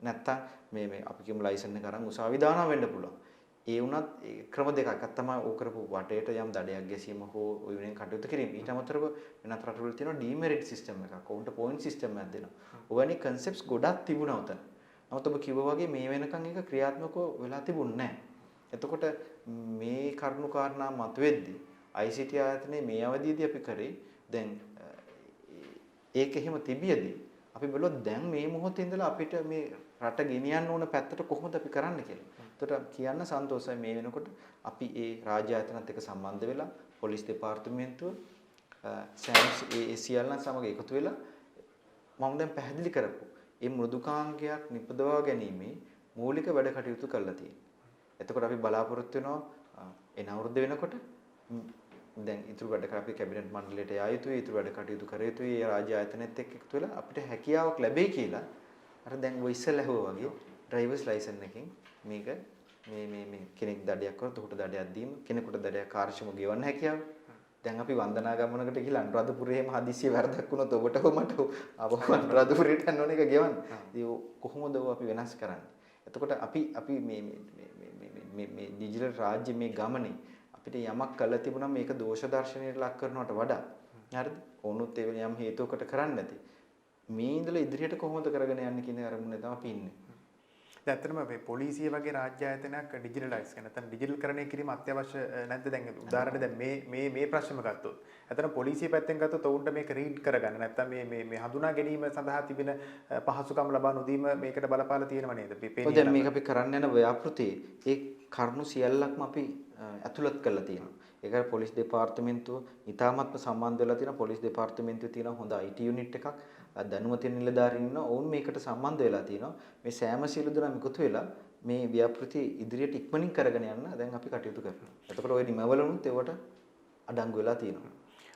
නැත්තම් මේ අපි කියමු ලයිසන් එක අරන් උසාවි දානවා වෙන්න පුළුවන්. ඒ වුණත් ක්‍රම දෙකක් තමයි ඕක කරපු වටේට යම් දඩයක් ගැසීම හෝ ඔය වෙනින් කටයුතු කිරීම. ඊට අමතරව වෙනත් රටවල තියෙනවා ඩීමෙරිට් සිස්ටම් එකක්. ඔවුන්ට පොයින්ට් සිස්ටම් එකක් දෙනවා. ඔවැනි කන්සෙප්ට්ස් ගොඩක් තිබුණා උතන. නමුත් ඔබ කිව්වා වගේ මේ වෙනකන් ඒක ක්‍රියාත්මකව වෙලා තිබුණේ නැහැ. එතකොට මේ කරුණු කාරණා මතුවෙද්දී ICT ආයතනයේ මේ අවධියේදී අපි කරේ දැන් ඒක එහෙම තිබියදී අපි බලුවා දැන් මේ මොහොතේ ඉඳලා අපිට මේ රට ගෙනියන්න ඕන පැත්තට කොහොමද අපි කරන්න කියලා. එතකොට කියන්න සන්තෝෂයි මේ වෙනකොට අපි ඒ රාජ්‍ය ආයතනත් එක්ක සම්බන්ධ වෙලා පොලිස් දෙපාර්තමේන්තුව සෑම්ස් ඒ සියල්ලන් සමග එකතු වෙලා මම දැන් පැහැදිලි කරපු මේ මෘදුකාංගයක් නිපදවා ගැනීමේ මූලික වැඩ කටයුතු කරලා තියෙනවා. එතකොට අපි බලාපොරොත්තු වෙනවා එන අවුරුද්ද වෙනකොට දැන් ඊටු වැඩ කර අපි කැබිනට් මණ්ඩලයට යා යුතුයි ඊටු වැඩ කටයුතු කර යුතුයි ඒ රාජ්‍ය ආයතනෙත් එක්ක එකතු වෙලා අපිට හැකියාවක් ලැබෙයි කියලා අර දැන් ඔය ඉස්සෙල්ලා ඇහුවා වගේ ඩ්‍රයිවර්ස් ලයිසන් එකකින් මේක මේ කෙනෙක් දඩයක් කරොත් උහුට දඩයක් දීම කෙනෙකුට දඩයක් කාර්යක්ෂම ගෙවන්න හැකියාව දැන් අපි වන්දනා ගමනකට ගිහලා අනුරාධපුරයේම හදිස්සිය වැරදක් වුණොත් ඔබට හෝ මට අපව අනුරාධපුරයට යන්න ඕන එක ගෙවන්න. ඉතින් කොහොමද අපි වෙනස් කරන්නේ? එතකොට අපි මේ ඩිජිටල් රාජ්‍ය මේ ගමනේ අපිට යමක් කළා තිබුණා මේක දෝෂ දර්ශනයට ලක් කරනවට වඩා හරිද? ඕනොත් ඒ යම් හේතුවකට කරන්නේ නැති. මේ ඉඳලා ඉදිරියට කොහොමද කරගෙන යන්නේ කියන අරමුණේ තමයි අපි ඉන්නේ. ඇත්තටම මේ පොලිසිය වගේ රාජ්‍ය ආයතනයක් ඩිජිටලයිස් කරන නැත්නම් ඩිජිටල් කරණය කිරීම අත්‍යවශ්‍ය නැද්ද? දැන් උදාහරණයක් දැන් මේ ප්‍රශ්නම ගත්තොත්. ඇත්තටම පොලිසිය පැත්තෙන් ගත්තොත් ඔවුන්ට මේක රීඩ් කරගන්න නැත්නම් මේ හඳුනා ගැනීම සඳහා තිබෙන පහසුකම් ලබා නොදීම මේකට බලපාලා තියෙනව නේද? දැන් මේක අපි කරන්න යන ව්‍යාපෘතියේ ඒ කරුණු සියල්ලක්ම අපි ඇතුළත් කරලා තියෙනවා. ඒකට පොලිස් දෙපාර්තමේන්තුව ඉතාමත්ම සම්බන්ධ වෙලා තියෙනවා. පොලිස් දෙපාර්තමේන්තුවේ තියෙන හොඳ IT යුනිට් එකක්. දැනුම තියෙන නිලධාරීන් ඉන්නවා. ඔවුන් මේකට සම්බන්ධ වෙලා තියෙනවා. මේ සෑම සියලු දෙනා එකතු වෙලා මේ ව්‍යාපෘති ඉදිරියට ඉක්මනින් කරගෙන යන්න දැන් අපි කටයුතු කරනවා. එතකොට ওই නිමවලුනුත් ඒවට අඩංගු වෙලා තියෙනවා.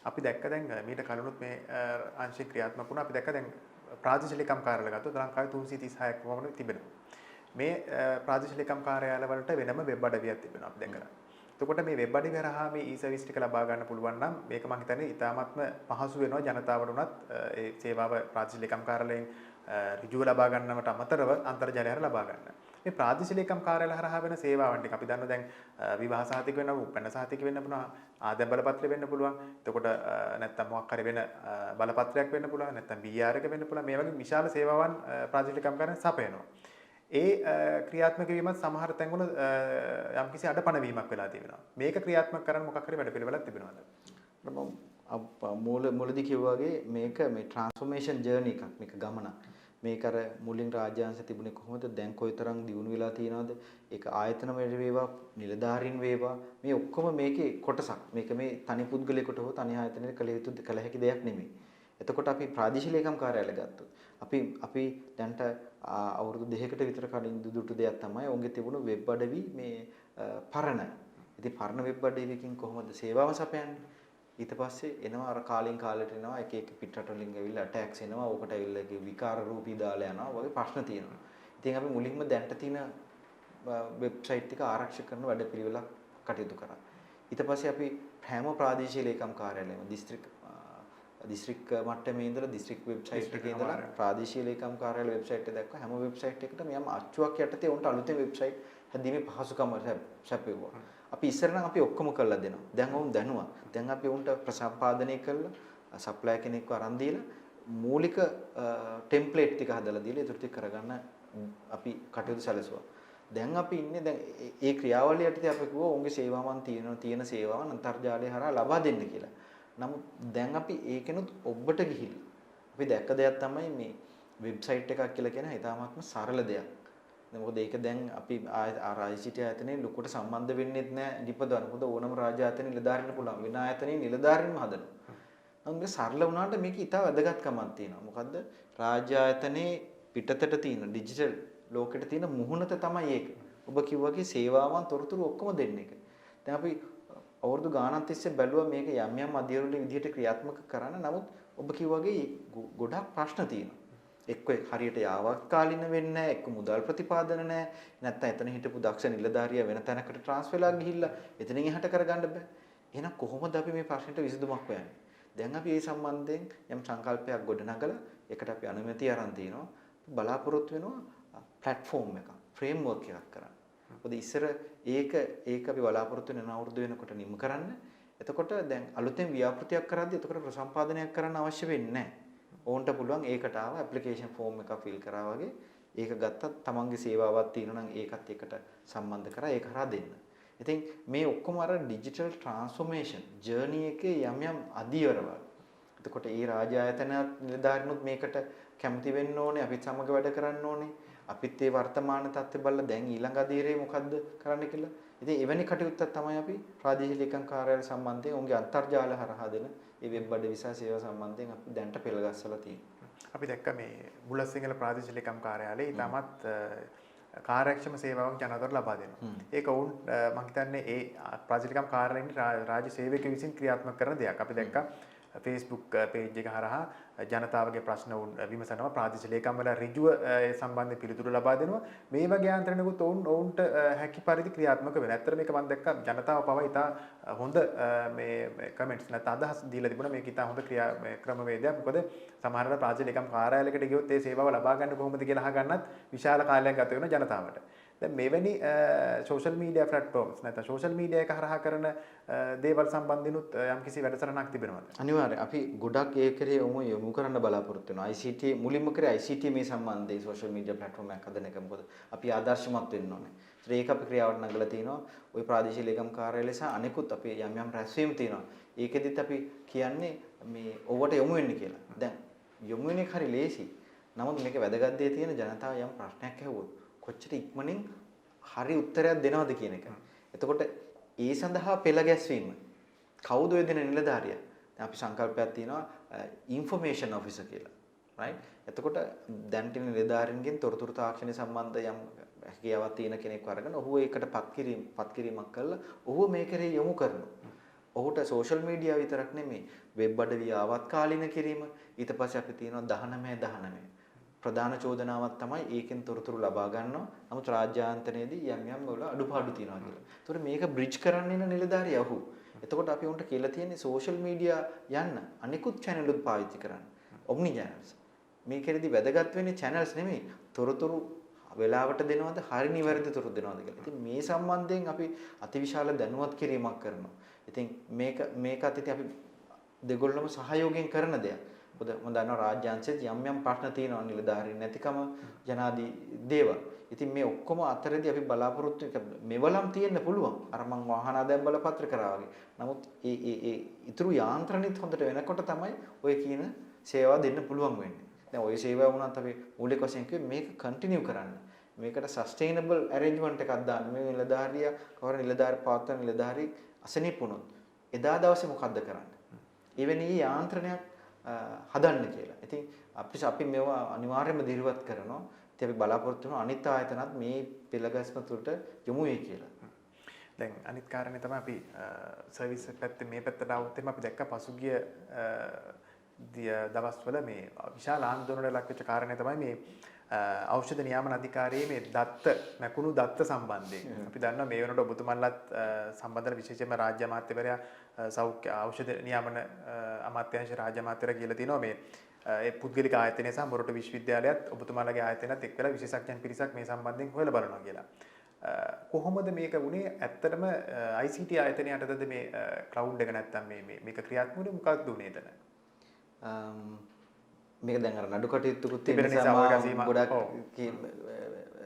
අපි දැක්ක දැන් මීට කලිනුත් මේ අංශික ක්‍රියාත්මක වුණා. අපි දැක්ක දැන් ප්‍රාදේශීය ලේකම් කාර්යාලය ගත්තොත් ලංකාවේ 336ක් වගේ තිබෙනවා. මේ ප්‍රාදේශීය ලේකම් කාර්යාලය වලට වෙනම වෙබ් අඩවියක් තිබෙනවා අපි දැක්කලා. එතකොට මේ වෙබ් අඩවිය හරහා මේ e-service ටික ලබා ගන්න පුළුවන් නම් මේක මම හිතන්නේ ඉතාමත්ම පහසු වෙනවා ජනතාවට උනත් ඒ සේවාව ප්‍රාදේශීය ලේකම් කාර්යාලයෙන් ඍජුව ලබා ගන්නවට අමතරව අන්තර්ජාලය හරහා ලබා ගන්න. මේ ප්‍රාදේශීය ලේකම් කාර්යාලය හරහා වෙන සේවාවන් ටික අපි දන්නවා දැන් විවාහ සහතික වෙන්න පුළුවන්, උපැන්න සහතික වෙන්න පුළුවන්, ආදායම් බලපත්‍රය වෙන්න පුළුවන්. එතකොට නැත්තම් මොකක් හරි වෙන බලපත්‍රයක් වෙන්න පුළුවන්, නැත්තම් BR එක වෙන්න පුළුවන්. මේ වගේ විශාල සේවාවන් ප්‍රාදේශීය ලේකම් කාර්යාලයෙන් සපයනවා. ඒ ක්‍රියාත්මක වීමත් සමහර තැන්වල යම්කිසි අඩපණ වීමක් වෙලා තිබෙනවා. මේක ක්‍රියාත්මක කරන්න මොකක් හරි වැඩපිළිවෙලක් තිබෙනවද? මුලදී කිව්වා වගේ මේක මේ ට්‍රාන්ස්ෆෝමේෂන් ජර්නි එකක්. මේක ගමනක්. මේක අර මුලින් රාජ්‍යාංශ තිබුණේ කොහොමද? දැන් කොයිතරම් දියුණු වෙලා තියෙනවද? ඒක ආයතන වේවා, නිලධාරීන් වේවා මේ ඔක්කොම මේකේ කොටසක්. මේක මේ තනි පුද්ගලයෙකුට හෝ තනි ආයතනයකට කළ හැකි දෙයක් නෙමෙයි. එතකොට අපි ප්‍රාදේශීය ලේකම් කාර්යාලය ගත්තොත් අපි දැන්ට අවුරුදු 2කට විතර කලින් දුටු දෙයක් තමයි ඔවුන්ගේ තිබුණු වෙබ් අඩවි මේ පරණ. ඉතින් පරණ වෙබ් අඩවියකින් කොහොමද සේවාව සපයන්නේ? ඊට පස්සේ එනවා අර කාලෙන් කාලෙට එනවා එක පිටරට වලින් ඇවිල්ලා ඇටැක්ස් එනවා. ඕකට ඇවිල්ලා විකාර රූපී දාලා යනවා වගේ ප්‍රශ්න තියෙනවා. ඉතින් අපි මුලින්ම දැන්ට තියෙන වෙබ්සයිට් එක ආරක්ෂා කරන වැඩපිළිවෙලක් කටයුතු කරා. ඊට පස්සේ අපි හැම ප්‍රාදේශීය ලේකම් කාර්යාලයම දිස්ත්‍රික් මට්ටමේ ඉඳලා දිස්ත්‍රික් වෙබ්සයිට් එකේ ඉඳලා ප්‍රාදේශීය ලේකම් කාර්යාලය වෙබ්සයිට් එක දැක්ක හැම වෙබ්සයිට් එකකටම යම් අච්චුවක් යටතේ උන්ට අලුතෙන් වෙබ්සයිට් හැදීමේ පහසුකම සැපෙවුවා. අපි ඉස්සර නම් අපි ඔක්කොම කරලා දෙනවා. දැන් වුන් දැනුවා. දැන් අපි උන්ට ප්‍රසම්පාදනය කරලා සප්ලයි කෙනෙක්ව අරන් දීලා මූලික ටෙම්ප්ලේට් ටික හදලා දීලා ඒකට කරගන්න අපි කටයුතු සැලසුවා. දැන් අපි ඉන්නේ දැන් ඒ ක්‍රියාවලිය යටතේ අපි කිව්වා උන්ගේ සේවාවන් තියෙන සේවාවන් අන්තර්ජාලය හරහා ලබා දෙන්න කියලා. නමුත් දැන් අපි ඒකෙනුත් ඔබට ගිහිල්ලා අපි දැක්ක දෙයක් තමයි මේ වෙබ්සයිට් එකක් කියලා කියන ඉතාමත්ම සරල දෙයක්. මොකද ඒක දැන් අපි ICT ආයතනයේ ලොකුට සම්බන්ධ වෙන්නේත් නැහැ දීපදවන. මොකද ඕනම රාජ්‍ය ආයතනයේ නිලධාරීන් පුළුවන් වෙන ආයතනයේ නිලධාරීන්ම හදනවා. නමුත් මේ සරල වුණාට මේක ඉතා වැදගත්කමක් තියෙනවා. මොකද්ද? රාජ්‍ය ආයතනයේ පිටතට තියෙන ඩිජිටල් ලෝකෙට තියෙන මුහුණත තමයි ඒක. ඔබ කිව්වාගේ සේවාවන් තොරතුරු ඔක්කොම දෙන්න එක. දැන් අපි අවුරුදු ගානක් තිස්සේ බැලුවා මේක යම් යම් අධ්‍යයන විදිහට ක්‍රියාත්මක කරන්න. නමුත් ඔබ කිව්වාගේ ගොඩක් ප්‍රශ්න තියෙනවා. එක්ක හරියට යාවත්කාලින වෙන්නේ නැහැ, එක්ක මුදල් ප්‍රතිපාදන නැහැ. නැත්නම් එතන හිටපු දක්ෂ නිලධාරියා වෙන තැනකට ට්‍රාන්ස්ෆර් වෙලා ගිහිල්ලා එතනින් එහාට කරගන්න බෑ. එහෙනම් කොහොමද අපි මේ ප්‍රශ්නෙට විසඳුමක් හොයන්නේ? දැන් අපි මේ සම්බන්ධයෙන් යම් සංකල්පයක් ගොඩනගලා ඒකට අපි අනුමැතිය අරන් තිනවා. බලාපොරොත්තු වෙනවා platform එකක්, framework එකක් කරන්න. මොකද ඉස්සර ඒක අපි බලාපොරොත්තු වෙන අවුරුදු වෙනකොට නිම කරන්න. එතකොට දැන් අලුතෙන් ව්‍යාපෘතියක් කරද්දී එතකොට ප්‍රසම්පාදනයක් කරන්න අවශ්‍ය වෙන්නේ නැහැ. ඕන්ට පුළුවන් ඒකට ආව ඇප්ලිකේෂන් ෆෝම් එකක් ෆිල් කරා වගේ ඒක ගත්තත් තමන්ගේ සේවාවක් තියෙනවා නම් ඒකත් එකට සම්බන්ධ කරා ඒක හරහා දෙන්න. ඉතින් මේ ඔක්කොම අර ඩිජිටල් ට්‍රාන්ස්ෆෝමේෂන් ජර්නි එකේ යම් අදියරවල්. එතකොට ඒ රාජ්‍ය ආයතන නිලධාරීනුත් මේකට කැමති වෙන්න ඕනේ, අපිත් සමග වැඩ කරන්න ඕනේ. අපිත් ඒ වර්තමාන තත්ත්වය බලලා දැන් ඊළඟ අධීරේ මොකද්ද කරන්න කියලා. ඉතින් එවැනි කටයුත්තක් තමයි අපි ප්‍රාදේශීය ලේකම් කාර්යාලය සම්බන්ධයෙන් උන්ගේ අන්තර්ජාල හරහා දෙන ඒ වෙබ් අඩවි විසා සේවා සම්බන්ධයෙන් අපි දැන්ට පෙළගස්සලා තියෙනවා. අපි දැක්ක මේ බුලත් සිංහල ප්‍රාදේශීය ලේකම් කාර්යාලයේ ඊටමත් කාර්යක්ෂම සේවාවක් ජනතාවට ලබා දෙනවා. ඒක වුන් මම හිතන්නේ ඒ ප්‍රාදේශීය ලේකම් කාර්යාලයෙන් රාජ්‍ය සේවකයෝ විසින් ක්‍රියාත්මක කරන දෙයක්. අපි දැක්කා Facebook page එක හරහා ජනතාවගේ ප්‍රශ්න විමසනවා ප්‍රාදේශීය ලේකම් වල ඍජුව ඒ සම්බන්ධ පිළිතුරු ලබා දෙනවා. මේ වගේ ආන්තරණයකුත් ඔවුන්ට හැකි පරිදි ක්‍රියාත්මක වෙනවා. ඇත්තට මේක මම දැක්කා ජනතාව පවා ඉතා හොඳ මේ කමෙන්ට්ස් නැත්නම් අදහස් දීලා තිබුණා මේක ඉතා හොඳ ක්‍රමවේදයක්. මොකද සමහර ප්‍රාදේශීය ලේකම් කාර්යාලයකට ගියොත් ඒ සේවාව ලබා ගන්න කොහොමද කියලා අහගන්නත් විශාල කාලයක් ගත වෙනවා ජනතාවට. දැන් මෙවැනි සෝෂල් මීඩියා ප්ලැට්ෆෝම්ස් නැත්නම් සෝෂල් මීඩියා එක හරහා කරන දේවල් සම්බන්ධිනුත් යම්කිසි වැඩසටහනක් තිබෙනවද? අනිවාර්යයෙන් අපි ගොඩක් ඒ කරේ යොමු කරන්න බලාපොරොත්තු වෙනවා. ICT මුලින්ම කරේ ICT මේ සම්බන්ධයෙන් සෝෂල් මීඩියා ප්ලැට්ෆෝම් එකක් හදන එක. මොකද අපි ආදර්ශමත් වෙන්න ඕනේ. ඒක අපි ක්‍රියාවට නගලා තිනවා. ওই ප්‍රාදේශීය ලේකම් කාර්යාලය සහ අනෙකුත් අපි යම් රැස්වීම් තියෙනවා. ඒකෙදිත් අපි කියන්නේ මේ ඕවට යොමු වෙන්න කියලා. දැන් යොමු වෙන එක හරි ලේසි. නමුත් මේක වැදගත් දේ තියෙන ජනතාව යම් ප්‍රශ්නයක් ඇහුවොත් කොච්චර ඉක්මනින් හරි උත්තරයක් දෙනවද කියන එක. එතකොට ඒ සඳහා පෙළ ගැස්වීම කවුද ඔය දෙන නිලධාරියා? දැන් අපි සංකල්පයක් තියෙනවා ইনফরমේෂන් ඔෆිසර් කියලා. right? එතකොට දැන් තියෙන නිලධාරීන්ගෙන් තොරතුරු තාක්ෂණය සම්බන්ධ යම් හැකියාවක් තියෙන කෙනෙක් අරගෙන ඔහු ඒකට පත්කිරීමක් කරලා ඔහු මේකේ යොමු කරනවා. ඔහුට සෝෂල් මීඩියා විතරක් නෙමෙයි වෙබ් අඩවිය ආවත්කාලින කිරීම ඊට පස්සේ අපි තියෙනවා 19 ප්‍රධාන චෝදනාවක් තමයි ඒකෙන් තොරතුරු ලබා ගන්නවා. නමුත් රාජ්‍යාන්තරයේදී යම් වල අඩුපාඩු තියෙනවා කියලා. ඒතකොට මේක බ්‍රිජ් කරන්න ඉන්න නිලධාරියා ඔහු. එතකොට අපි උන්ට කියලා තියෙන්නේ සෝෂල් මීඩියා යන්න අනිකුත් channel උත් පාවිච්චි කරන්න. omni channels. මේකෙදී වැදගත් වෙන්නේ channels නෙමෙයි තොරතුරු වෙලාවට දෙනවද හරි නිවැරදි තොරතුරු දෙනවද කියලා. ඉතින් මේ සම්බන්ධයෙන් අපි අතිවිශාල දැනුවත් කිරීමක් කරනවා. ඉතින් මේකත් ඉතින් අපි දෙගොල්ලම සහයෝගයෙන් කරන දෙයක්. මොකද මම දන්නවා රාජ්‍යාංශයේ යම් ප්‍රශ්න තියෙනවා නිලධාරීන් නැතිකම ජනාදී දේවල්. ඉතින් මේ ඔක්කොම අතරදී අපි බලාපොරොත්තු මෙවලම් තියෙන්න පුළුවන්. අර මං වාහන ආදායම් බලපත්‍ර කරා වගේ. නමුත් ඒ ඉතුරු යාන්ත්‍රණිත් හොඳට වෙනකොට තමයි ඔය කියන සේවා දෙන්න පුළුවන් වෙන්නේ. දැන් ওই සේවාව වුණත් අපි මූලික වශයෙන් කිව්වේ මේක කන්ටිනියු කරන්න. මේකට සස්ටේනබල් ඇරේන්ජ්මන්ට් එකක් දාන්න. මේ නිලධාරියා කවර නිලධාරි පවත්වන නිලධාරි අසනීප වුණොත් එදා දවසේ මොකද්ද කරන්නේ? එවැනි යාන්ත්‍රණයක් හදන්න කියලා. ඉතින් අපි මේවා අනිවාර්යයෙන්ම දිරිවත් කරනවා. ඉතින් අපි බලාපොරොත්තු වෙනවා අනිත් ආයතනත් මේ පෙළගැස්ම තුළට යොමු වෙයි කියලා. දැන් අනිත් කාරණේ තමයි අපි සර්විස් පැත්තේ මේ පැත්තට આવුත් එම අපි දැක්ක පසුගිය දවස්වල මේ විශාල ආන්දෝලනයක් ලක් වෙච්ච කාරණේ තමයි මේ ඖෂධ නියාමන අධිකාරියේ මේ මැකුණු දත්ත සම්බන්ධයෙන් අපි දන්නවා මේ වෙනකොට ඔබතුමන්ලත් සම්බන්ධන විශේෂයෙන්ම රාජ්‍ය අමාත්‍යවරයා සෞඛ්‍ය ඖෂධ නියාමන අමාත්‍යාංශ රාජ්‍ය අමාත්‍යවරයා කියලා තිනවා මේ ඒ පුද්ගලික ආයතනය සහ මොරටු විශ්වවිද්‍යාලයත් ඔබතුමාලගේ ආයතනයත් එක්කලා විශේෂඥ පිරිසක් මේ සම්බන්ධයෙන් හොයලා බලනවා කියලා. කොහොමද මේක වුණේ? ඇත්තටම ICT ආයතනය යටතේද මේ ක්ලවුඩ් එක නැත්තම් මේක ක්‍රියාත්මක වුණේ මොකක්ද උනේ එතන? මේක දැන් අර නඩු කටයුතුකුත් තියෙන නිසා ගොඩක්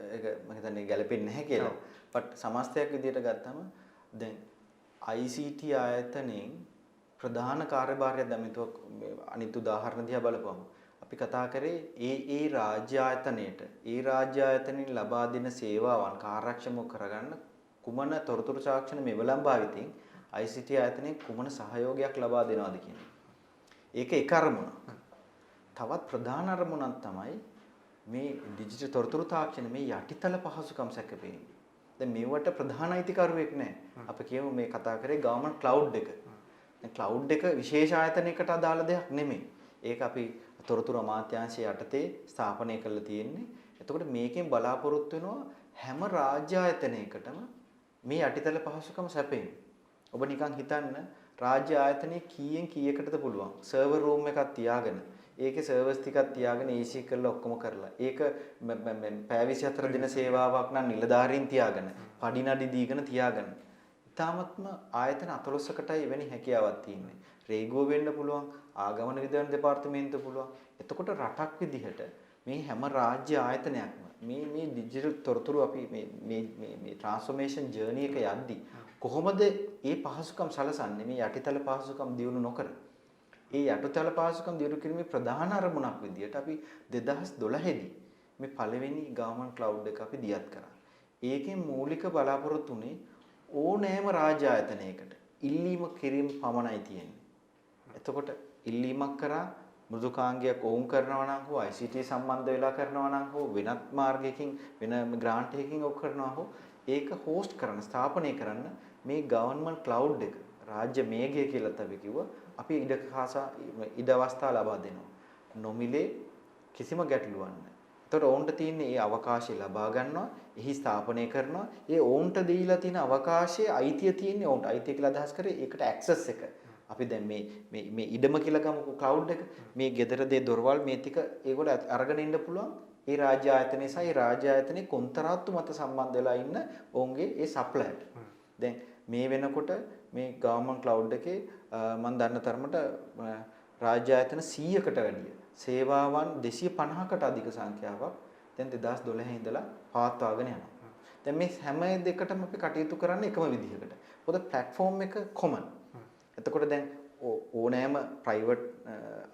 ඒක මම හිතන්නේ ගැලපෙන්නේ නැහැ කියලා. බට් සමස්තයක් විදිහට ගත්තම දැන් ICT ආයතනයෙන් ප්‍රධාන කාර්යභාරය දැමිතුව අනිත් උදාහරණ දිහා බලපුවම අපි කතා කරේ ඒ රාජ්‍ය ආයතනයෙන් ලබා දෙන සේවාවන් කාර්යක්ෂමව කරගන්න කුමන තොරතුරු සාක්ෂණ මෙවලම් භාවිතින් ICT ආයතනයෙන් කුමන සහයෝගයක් ලබා දෙනවද කියන ඒක එක අරමුණක්. තවත් ප්‍රධාන අරමුණක් තමයි මේ ඩිජිටල් තොරතුරු තාක්ෂණ මේ යටිතල පහසුකම් සැකසීම. දැන් මේවට ප්‍රධාන අයිතිකරුවෙක් නැහැ. අපි කියමු මේ කතා කරේ ගවර්න්මන්ට් ක්ලවුඩ් එක. දැන් ක්ලවුඩ් එක විශේෂ ආයතනයකට අදාළ දෙයක් නෙමෙයි. ඒක අපි තොරතුරු අමාත්‍යාංශය යටතේ ස්ථාපනය කරලා තියෙන්නේ. එතකොට මේකෙන් බලාපොරොත්තු වෙනවා හැම රාජ්‍ය ආයතනයකටම මේ යටිතල පහසුකම් සැපෙන්න. ඔබ නිකන් හිතන්න රාජ්‍ය ආයතනයේ කීයෙන් කීයකටද පුළුවන් සර්වර් රූම් එකක් තියාගෙන ඒකේ සර්වර්ස් ටිකක් තියාගෙන AC කරලා ඔක්කොම කරලා ඒක පැය 24 දින සේවාවක් නම් නිලධාරීන් තියාගෙන පඩි නඩි දීගෙන තියාගෙන ඊටාත්ම ආයතන 14කටයි එවැනි හැකියාවක් තියෙන්නේ. රේගුව වෙන්න පුළුවන්, ආගමන විද්‍යාන දෙපාර්තමේන්තුව පුළුවන්. එතකොට රටක් විදිහට මේ හැම රාජ්‍ය ආයතනයක්ම මේ ඩිජිටල් තොරතුරු අපි මේ ට්‍රාන්ස්ෆෝමේෂන් ජර්නි එක යද්දී කොහොමද මේ පහසුකම් සලසන්නේ මේ යටිතල පහසුකම් දියුණු නොකර? ඒ යටිතල පහසුකම් දියුණු කිරීමේ ප්‍රධාන අරමුණක් විදිහට අපි 2012 දී මේ පළවෙනි ගවර්න්මන්ට් ක්ලවුඩ් එක අපි දියත් කරා. ඒකෙන් මූලික බලාපොරොත්තු උනේ ඕනෑම රාජ්‍ය ආයතනයකට ඉල්ලීම කිරීම පමණයි තියෙන්නේ. එතකොට ඉල්ලීමක් කරා මෘදුකාංගයක් ඕම් කරනවා නම් හෝ ICT සම්බන්ධ වෙලා කරනවා නම් හෝ වෙනත් මාර්ගයකින් වෙන ග්‍රාන්ට් එකකින් ඔක් කරනවා හෝ ඒක හෝස්ට් කරන ස්ථාපනය කරන්න මේ ගවර්න්මන්ට් ක්ලවුඩ් එක රාජ්‍ය මේඝය කියලා අපි කිව්වා අපි ඉඩ අවස්ථා ලබා දෙනවා. නොමිලේ කිසිම ගැටලුවක් නැහැ. එතකොට ඕන්ට තියෙන මේ අවකාශය ලබා ගන්නවා, එහි ස්ථාපනය කරනවා. ඒ ඕන්ට දීලා තියෙන අවකාශයේ අයිතිය තියෙන්නේ ඕන්ට. අයිතිය කියලා අදහස් කරේ ඒකට ඇක්සස් එක. අපි දැන් මේ ඉඩම කියලා ගමු ක්ලවුඩ් එක. මේ ගෙදර දේ දොරවල් මේ ටික ඒගොල්ලෝ අරගෙන ඉන්න පුළුවන් ඒ රාජ්‍ය ආයතනයේ සහ ඒ රාජ්‍ය ආයතනයේ කොන්ත්‍රාත්තු මත සම්බන්ධ වෙලා ඉන්න ඔවුන්ගේ ඒ සප්ලයර්ට. දැන් මේ වෙනකොට මේ ගවර්න්මන්ට් ක්ලවුඩ් එකේ මම දන්න තරමට රාජ්‍ය ආයතන 100කට වැඩිය සේවාවන් 250කට අධික සංඛ්‍යාවක් දැන් 2012 ඉඳලා පවත්වාගෙන යනවා. දැන් මේ හැම දෙයකටම අපි කටයුතු කරන්නේ එකම විදිහකට. මොකද platform එක common. එතකොට දැන් ඕනෑම ප්‍රයිවට්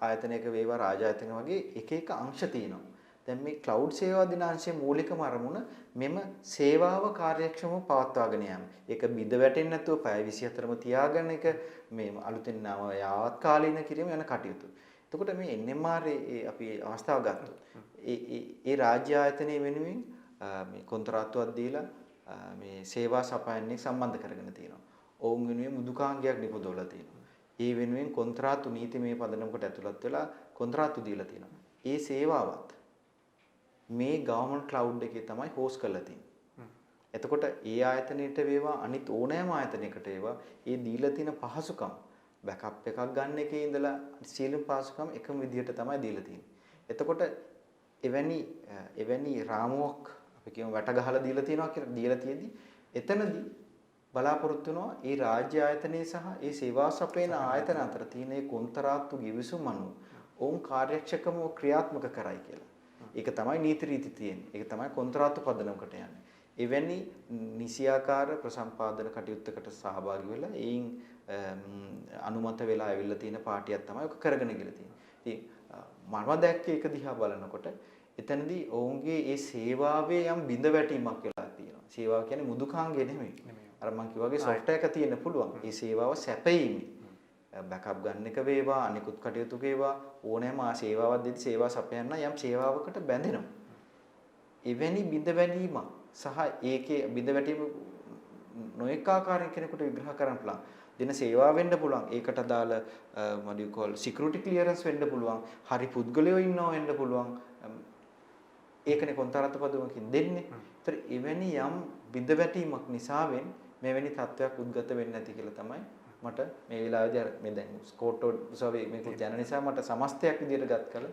ආයතනයක වේවා රාජ්‍ය ආයතන වගේ එක එක අංශ තියෙනවා. දැන් මේ ක්ලවුඩ් සේවා දිනාංශයේ මූලිකම අරමුණ මෙම සේවාව කාර්යක්ෂමව පවත්වාගෙන යාම. ඒක බිඳ වැටෙන්නේ නැතුව පැය 24ම තියාගන්න එක මේ අලුතෙන් නව යාවත්කාලීන කිරීම යන කටයුතු. එතකොට මේ NMR අපි අවස්ථාව ගත්තොත් ඒ රාජ්‍ය ආයතනයේ වෙනුවෙන් මේ කොන්ත්‍රාත්තුවක් දීලා මේ සේවා සපයන්නේ සම්බන්ධ කරගෙන තියෙනවා. ඔවුන් වෙනුවෙන් මුදුකාංගයක් නිපදවලා තියෙනවා. ඒ වෙනුවෙන් කොන්ත්‍රාත්තු නීතිමය පදනමකට ඇතුළත් වෙලා කොන්ත්‍රාත්තු දීලා තියෙනවා. ඒ සේවාවත් මේ ගවර්න්මන්ට් ක්ලවුඩ් එකේ තමයි හෝස්ට් කරලා තියෙන්නේ. එතකොට ඒ ආයතනයේට වේවා අනිත් ඕනෑම ආයතනයකට වේවා ඒ දීලා තියෙන පහසුකම් බෑකප් එකක් ගන්න එකේ ඉඳලා සියලුම පහසුකම් එකම විදිහට තමයි දීලා තියෙන්නේ. එතකොට එවැනි රාමුවක් අපි කියමු වැට ගහලා දීලා තියෙනවා කියලා දීලා තියෙද්දි එතනදී බලාපොරොත්තු වෙනවා ඒ රාජ්‍ය ආයතනයේ සහ ඒ සේවා සපයන ආයතන අතර තියෙන මේ කොන්ත්‍රාත්තු ගිවිසුම් අනුව ඔවුන් කාර්යක්ෂමව ක්‍රියාත්මක කරයි කියලා. ඒක තමයි නීති රීති තියෙන්නේ. ඒක තමයි කොන්ත්‍රාත්තු පදනමකට යන්නේ. එවැනි නිසියාකාර ප්‍රසම්පාදන කටයුත්තකට සහභාගී වෙලා එයින් අනුමත වෙලා ඇවිල්ලා තියෙන පාටියක් තමයි ඔක කරගෙන ගිහලා තියෙන්නේ. ඉතින් මම දැක්කේ ඒක දිහා බලනකොට එතනදී ඔවුන්ගේ ඒ සේවාවේ යම් බිඳ වැටීමක් වෙලා තියෙනවා. සේවාව කියන්නේ මුදුකාංගේ නෙමෙයි. අර මම කිව්වාගේ software එක තියෙන්න පුළුවන්. ඒ සේවාව සැපයීමේ බෑකප් ගන්න එක වේවා අනිකුත් කටයුතු වේවා ඕනෑම සේවාවක් දෙද්දි සේවා සපයන්න යම් සේවාවකට බැඳෙනවා. එවැනි බිඳ වැටීම සහ ඒකේ බිඳ වැටීම නොඑක ආකාරයෙන් කෙනෙකුට විග්‍රහ කරන්න පුළුවන්. දෙන සේවාව වෙන්න පුළුවන්. ඒකට අදාළ what do you call security clearance වෙන්න පුළුවන්. හරි පුද්ගලයෝ ඉන්නව වෙන්න පුළුවන්. ඒකනේ කොන්ත්‍රාත්තු පදවමකින් දෙන්නේ. ඒතර එවැනි යම් බිඳ වැටීමක් නිසාවෙන් මෙවැනි තත්වයක් උද්ගත වෙන්නේ නැති කියලා තමයි මට මේ වෙලාවේදී අර මේ දැන් ස්කෝට් උසාවියේ මේක දැන නිසා මට සමස්තයක් විදියට ගත් කල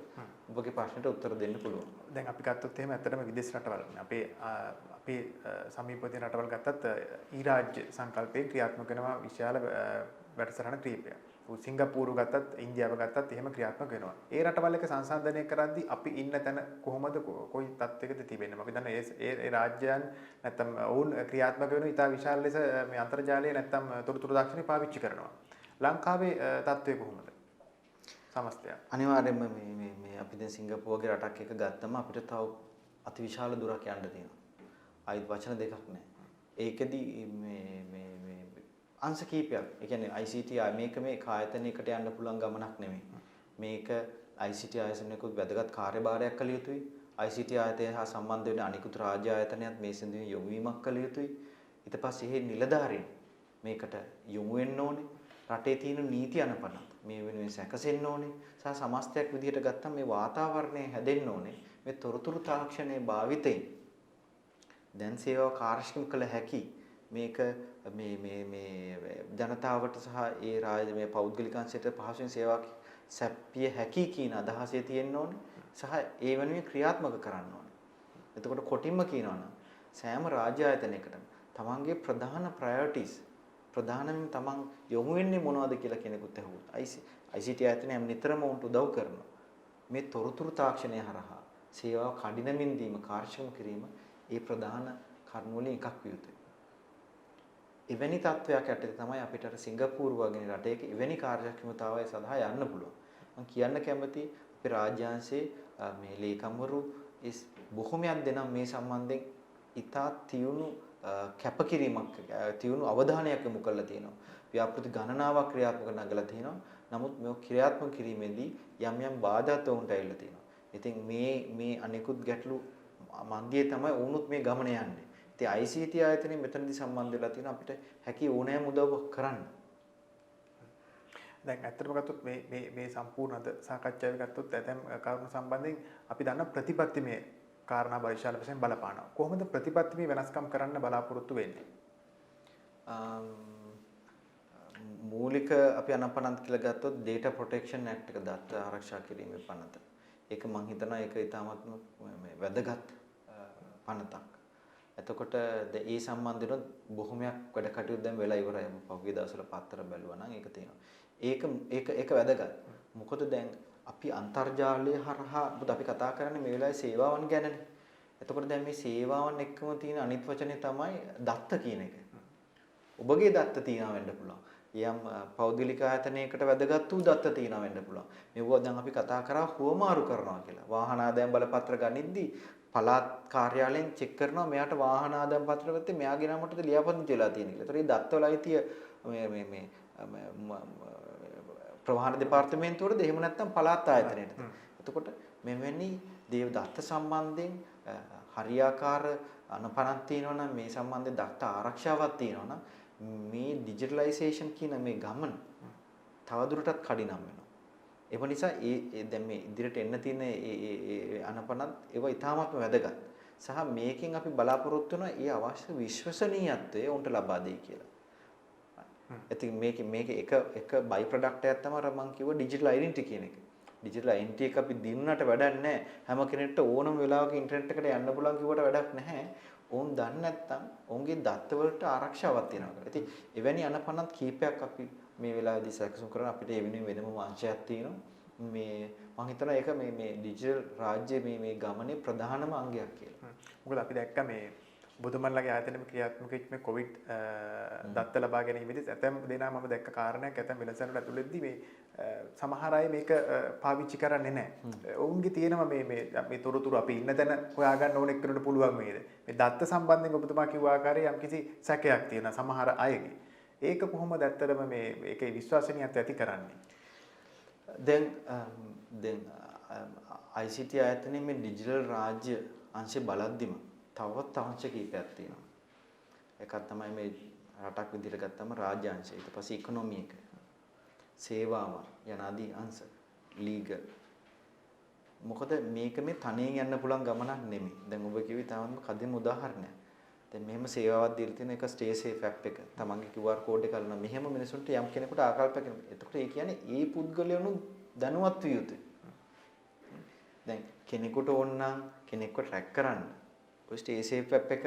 ඔබගේ ප්‍රශ්නට උත්තර දෙන්න පුළුවන්. දැන් අපි ගත්තොත් එහෙම ඇත්තටම විදේශ රටවල් අපේ සමීපවර්තී රටවල් ගත්තත් ඊ රාජ්‍ය සංකල්පයෙන් ක්‍රියාත්මක වෙනවා විශාල වැඩසටහන ක්‍රීපය. සිංගප්පූරු ගත්තත් ඉන්දියාව ගත්තත් එහෙම ක්‍රියාත්මක වෙනවා. ඒ රටවල් එක සංසන්දනය කරද්දී අපි ඉන්න තැන කොහොමද කොයි තත්යකද තිබෙන්නේ? අපි දන්න ඒ රාජ්‍යයන් නැත්තම් වුන් ක්‍රියාත්මක වෙන ඉතා විශාල ලෙස මේ අන්තර්ජාලය නැත්තම් තොරතුරු තාක්ෂණය පාවිච්චි කරනවා. ලංකාවේ තත්ත්වය කොහොමද? සමස්තය. අනිවාර්යයෙන්ම මේ අපි දැන් සිංගප්පූරු වගේ රටක් එක ගත්තම අපිට තව අතිවිශාල දුරක් යන්න තියෙනවා. ආයිත් වචන දෙකක් නැහැ. ඒකෙදි මේ අංශ කීපයක්. ඒ කියන්නේ ICT මේක මේ කායතනයකට යන්න පුළුවන් ගමනක් නෙමෙයි. මේක ICT ආයතනයකුත් වැදගත් කාර්යභාරයක් කළ යුතුයි. ICT ආයතනය හා සම්බන්ධ වෙන අනිකුත් රාජ්‍ය ආයතනයත් මේ සඳහන් යොමු වීමක් කළ යුතුයි. ඊට පස්සේ මේ නිලධාරීන් මේකට යොමු වෙන්න ඕනේ. රටේ තියෙන නීති අනුපනත් මේ වෙනුවෙන් සැකසෙන්න ඕනේ. සහ සමස්තයක් විදිහට ගත්තම මේ වාතාවරණය හැදෙන්න ඕනේ. මේ තොරතුරු තාක්ෂණයේ භාවිතයෙන් දැන් සේවාව කාර්යක්ෂම කළ හැකි මේක මේ ජනතාවට සහ ඒ රාජ්‍ය මේ පෞද්ගලික අංශයට පහසුවෙන් සේවාවක් සැපිය හැකි කියන අදහසේ තියෙන්න ඕනේ සහ ඒ වෙනුවෙන් ක්‍රියාත්මක කරන්න ඕනේ. එතකොට කොටින්ම කියනවා නම් සෑම රාජ්‍ය ආයතනයකටම තමන්ගේ ප්‍රධාන ප්‍රයොරිටිස් ප්‍රධානම තමන් යොමු වෙන්නේ මොනවද කියලා කෙනෙකුත් අහුවොත් ICT ආයතනය නිතරම උන්ට උදව් කරනවා. මේ තොරතුරු තාක්ෂණය හරහා සේවාව කඩිනමින් දීම කාර්යක්ෂම කිරීම ඒ ප්‍රධාන කරුණු වලින් එකක් විය යුතුයි. එවැනි තත්වයක් යටතේ තමයි අපිට අර සිංගප්පූරු වගේ රටයක එවැනි කාර්යක්ෂමතාවය සඳහා යන්න පුළුවන්. මම කියන්න කැමති අපේ රාජ්‍යාංශයේ මේ ලේකම්වරු බොහොමයක් දෙනා මේ සම්බන්ධයෙන් ඉතා තියුණු කැපකිරීමක් තියුණු අවධානයක් යොමු කරලා තියෙනවා. ව්‍යාපෘති ගණනාවක් ක්‍රියාත්මක නගලා තියෙනවා. නමුත් මේ ක්‍රියාත්මක කිරීමේදී යම් බාධා තෝන්ට ඇවිල්ලා තියෙනවා. ඉතින් මේ අනිකුත් ගැටලු මන්දියේ තමයි වුණුත් මේ ගමන යන්නේ. ඉතින් ICT ආයතනයේ මෙතනදී සම්බන්ධ වෙලා තියෙනවා අපිට හැකි ඕනෑම උදව්වක් කරන්න. දැන් ඇත්තටම ගත්තොත් මේ සම්පූර්ණ අද සාකච්ඡාවේ ගත්තොත් ඇතැම් කරුණු සම්බන්ධයෙන් අපි දන්න ප්‍රතිපත්තිමය කාරණා විශාල වශයෙන් බලපානවා. කොහොමද ප්‍රතිපත්තිමය වෙනස්කම් කරන්න බලාපොරොත්තු වෙන්නේ? මූලික අපි අනපනන්ත කියලා ගත්තොත් data protection act එක දත්ත ආරක්ෂා කිරීමේ පනත. ඒක මම හිතනවා ඒක ඊටාත්ම වැදගත් පනතක්. එතකොට ඒ සම්බන්ධව බොහොමයක් වැඩ කටයුතු දැන් වෙලා ඉවරයි. පහුගිය දවස්වල පත්තර බැලුවා නම් ඒක තියෙනවා. ඒක වැදගත්. මොකද දැන් අපි අන්තර්ජාලය හරහා මොකද අපි කතා කරන්නේ මේ වෙලාවේ සේවාවන් ගැනනේ. එතකොට දැන් මේ සේවාවන් එක්කම තියෙන අනිත් වචනේ තමයි දත්ත කියන එක. ඔබගේ දත්ත තියනවා වෙන්න පුළුවන්. යම් පෞද්ගලික ආයතනයකට වැදගත් වූ දත්ත තියනවා වෙන්න පුළුවන්. මේවා දැන් අපි කතා කරා හුවමාරු කරනවා කියලා. වාහන ආදායම් බලපත්‍ර ගනිද්දී පළාත් කාර්යාලයෙන් චෙක් කරනවා මෙයාට වාහන ආදායම් පත්‍ර වෙත්තේ මෙයාගේ නමටද ලියාපදිංචි වෙලා තියෙන කියලා. ඒතර මේ දත්තවල අයිතිය මේ ප්‍රවාහන දෙපාර්තමේන්තුවේද එහෙම නැත්නම් පළාත් ආයතනයේද. එතකොට මෙවැනි දේව දත්ත සම්බන්ධයෙන් හරියාකාර අනපනක් තියෙනවා නම් මේ සම්බන්ධයෙන් දත්ත ආරක්ෂාවක් තියෙනවා නම් මේ ඩිජිටලයිසේෂන් කියන මේ ගමන තවදුරටත් කඩිනම් වෙනවා. ඒ නිසා දැන් මේ ඉදිරියට එන්න තියෙන ඒ අනපනත් ඒවා ඉතාමත්ම වැදගත්. සහ මේකෙන් අපි බලාපොරොත්තු වෙනවා ඒ අවශ්‍ය විශ්වසනීයත්වය උන්ට ලබා දෙයි කියලා. ඉතින් මේක එක බයි ප්‍රොඩක්ට් එකක් තමයි මම කිව්ව ඩිජිටල් ඩෙන්ටිටි කියන එක. ඩිජිටල් ඩෙන්ටිටි එක අපි දිනුනට වැඩක් නැහැ. හැම කෙනෙක්ට ඕනම වෙලාවක ඉන්ටර්නෙට් එකට යන්න පුළුවන් කිව්වට වැඩක් නැහැ. ඕන් දන්නේ නැත්නම් ඔවුන්ගේ දත්ත වලට ආරක්ෂාවක් තියෙනවා කියලා. ඉතින් එවැනි අනපනත් කීපයක් අපි මේ වෙලාවේදී සැකසුම් කරන අපිට ඒ වෙනුවෙන් වෙනම අංශයක් තියෙනවා. මේ මම හිතනවා ඒක මේ ඩිජිටල් රාජ්‍ය මේ ගමනේ ප්‍රධානම අංගයක් කියලා. මොකද අපි දැක්ක මේ බුදුමන්ලගේ ආයතනෙම ක්‍රියාත්මක වෙච්ච මේ කොවිඩ් දත්ත ලබා ගැනීමේදී ඇතැම් දෙනා මම දැක්ක කාරණයක් ඇතැම් වෙනසකට ඇතුළතදී මේ සමහර අය මේක පාවිච්චි කරන්නේ නැහැ. ඔවුන්ගේ තියෙනවා මේ තොරතුරු අපි ඉන්න තැන හොයාගන්න ඕන එක්කනට පුළුවන් වේද? මේ දත්ත සම්බන්ධයෙන් ඔබතුමා කිව්ව ආකාරයේ යම්කිසි සැකයක් තියෙනවා සමහර අයගේ. ඒක කොහොමද ඇත්තටම මේ ඒකේ විශ්වසනීයත්වය ඇති කරන්නේ? දැන් ICT ආයතනයේ මේ ඩිජිටල් රාජ්‍ය අංශය බලද්දිම තවත් අංශ කීපයක් තියෙනවා. එකක් තමයි මේ රටක් විදිහට ගත්තම රාජ්‍ය අංශය. ඊට පස්සේ ඉකොනොමි එක, සේවාව යන ආදී අංශ, ලීගල්. මොකද මේක මේ තනියෙන් යන්න පුළුවන් ගමනක් නෙමෙයි. දැන් ඔබ කිව්වේ තාමත් කදිම උදාහරණයක්. දැන් මෙහෙම සේවාවක් දීලා තියෙන එක ස්ටේ සේෆ් ඇප් එක. තමන්ගේ QR කෝඩ් එක අල්ලන මෙහෙම මිනිසුන්ට යම් කෙනෙකුට ආකල්පයක් එනවා. එතකොට ඒ කියන්නේ ඒ පුද්ගලයන්ු දැනුවත් විය යුතුයි. දැන් කෙනෙකුට ඕන නම් කෙනෙක්ව ට්‍රැක් කරන්න ඔය ස්ටේ සේෆ් ඇප් එක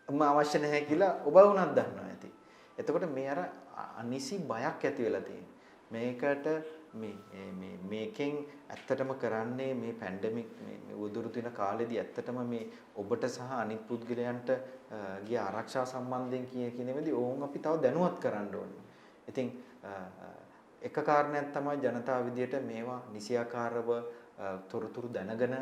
අවශ්‍ය නැහැ කියලා ඔබ වුණත් දන්නවා ඇති. එතකොට මේ අර අනිසි බයක් ඇති වෙලා තියෙනවා. මේකට මේකෙන් ඇත්තටම කරන්නේ මේ පැන්ඩමික් මේ උදුරු දින කාලෙදී ඇත්තටම මේ ඔබට සහ අනිත් පුද්ගලයන්ට ගිය ආරක්ෂා සම්බන්ධයෙන් කියනේදී ඕන් අපි තව දැනුවත් කරන්න ඕනේ. ඉතින් එක කාරණයක් තමයි ජනතාව විදියට මේවා නිසියාකාරව තොරතුරු දැනගෙන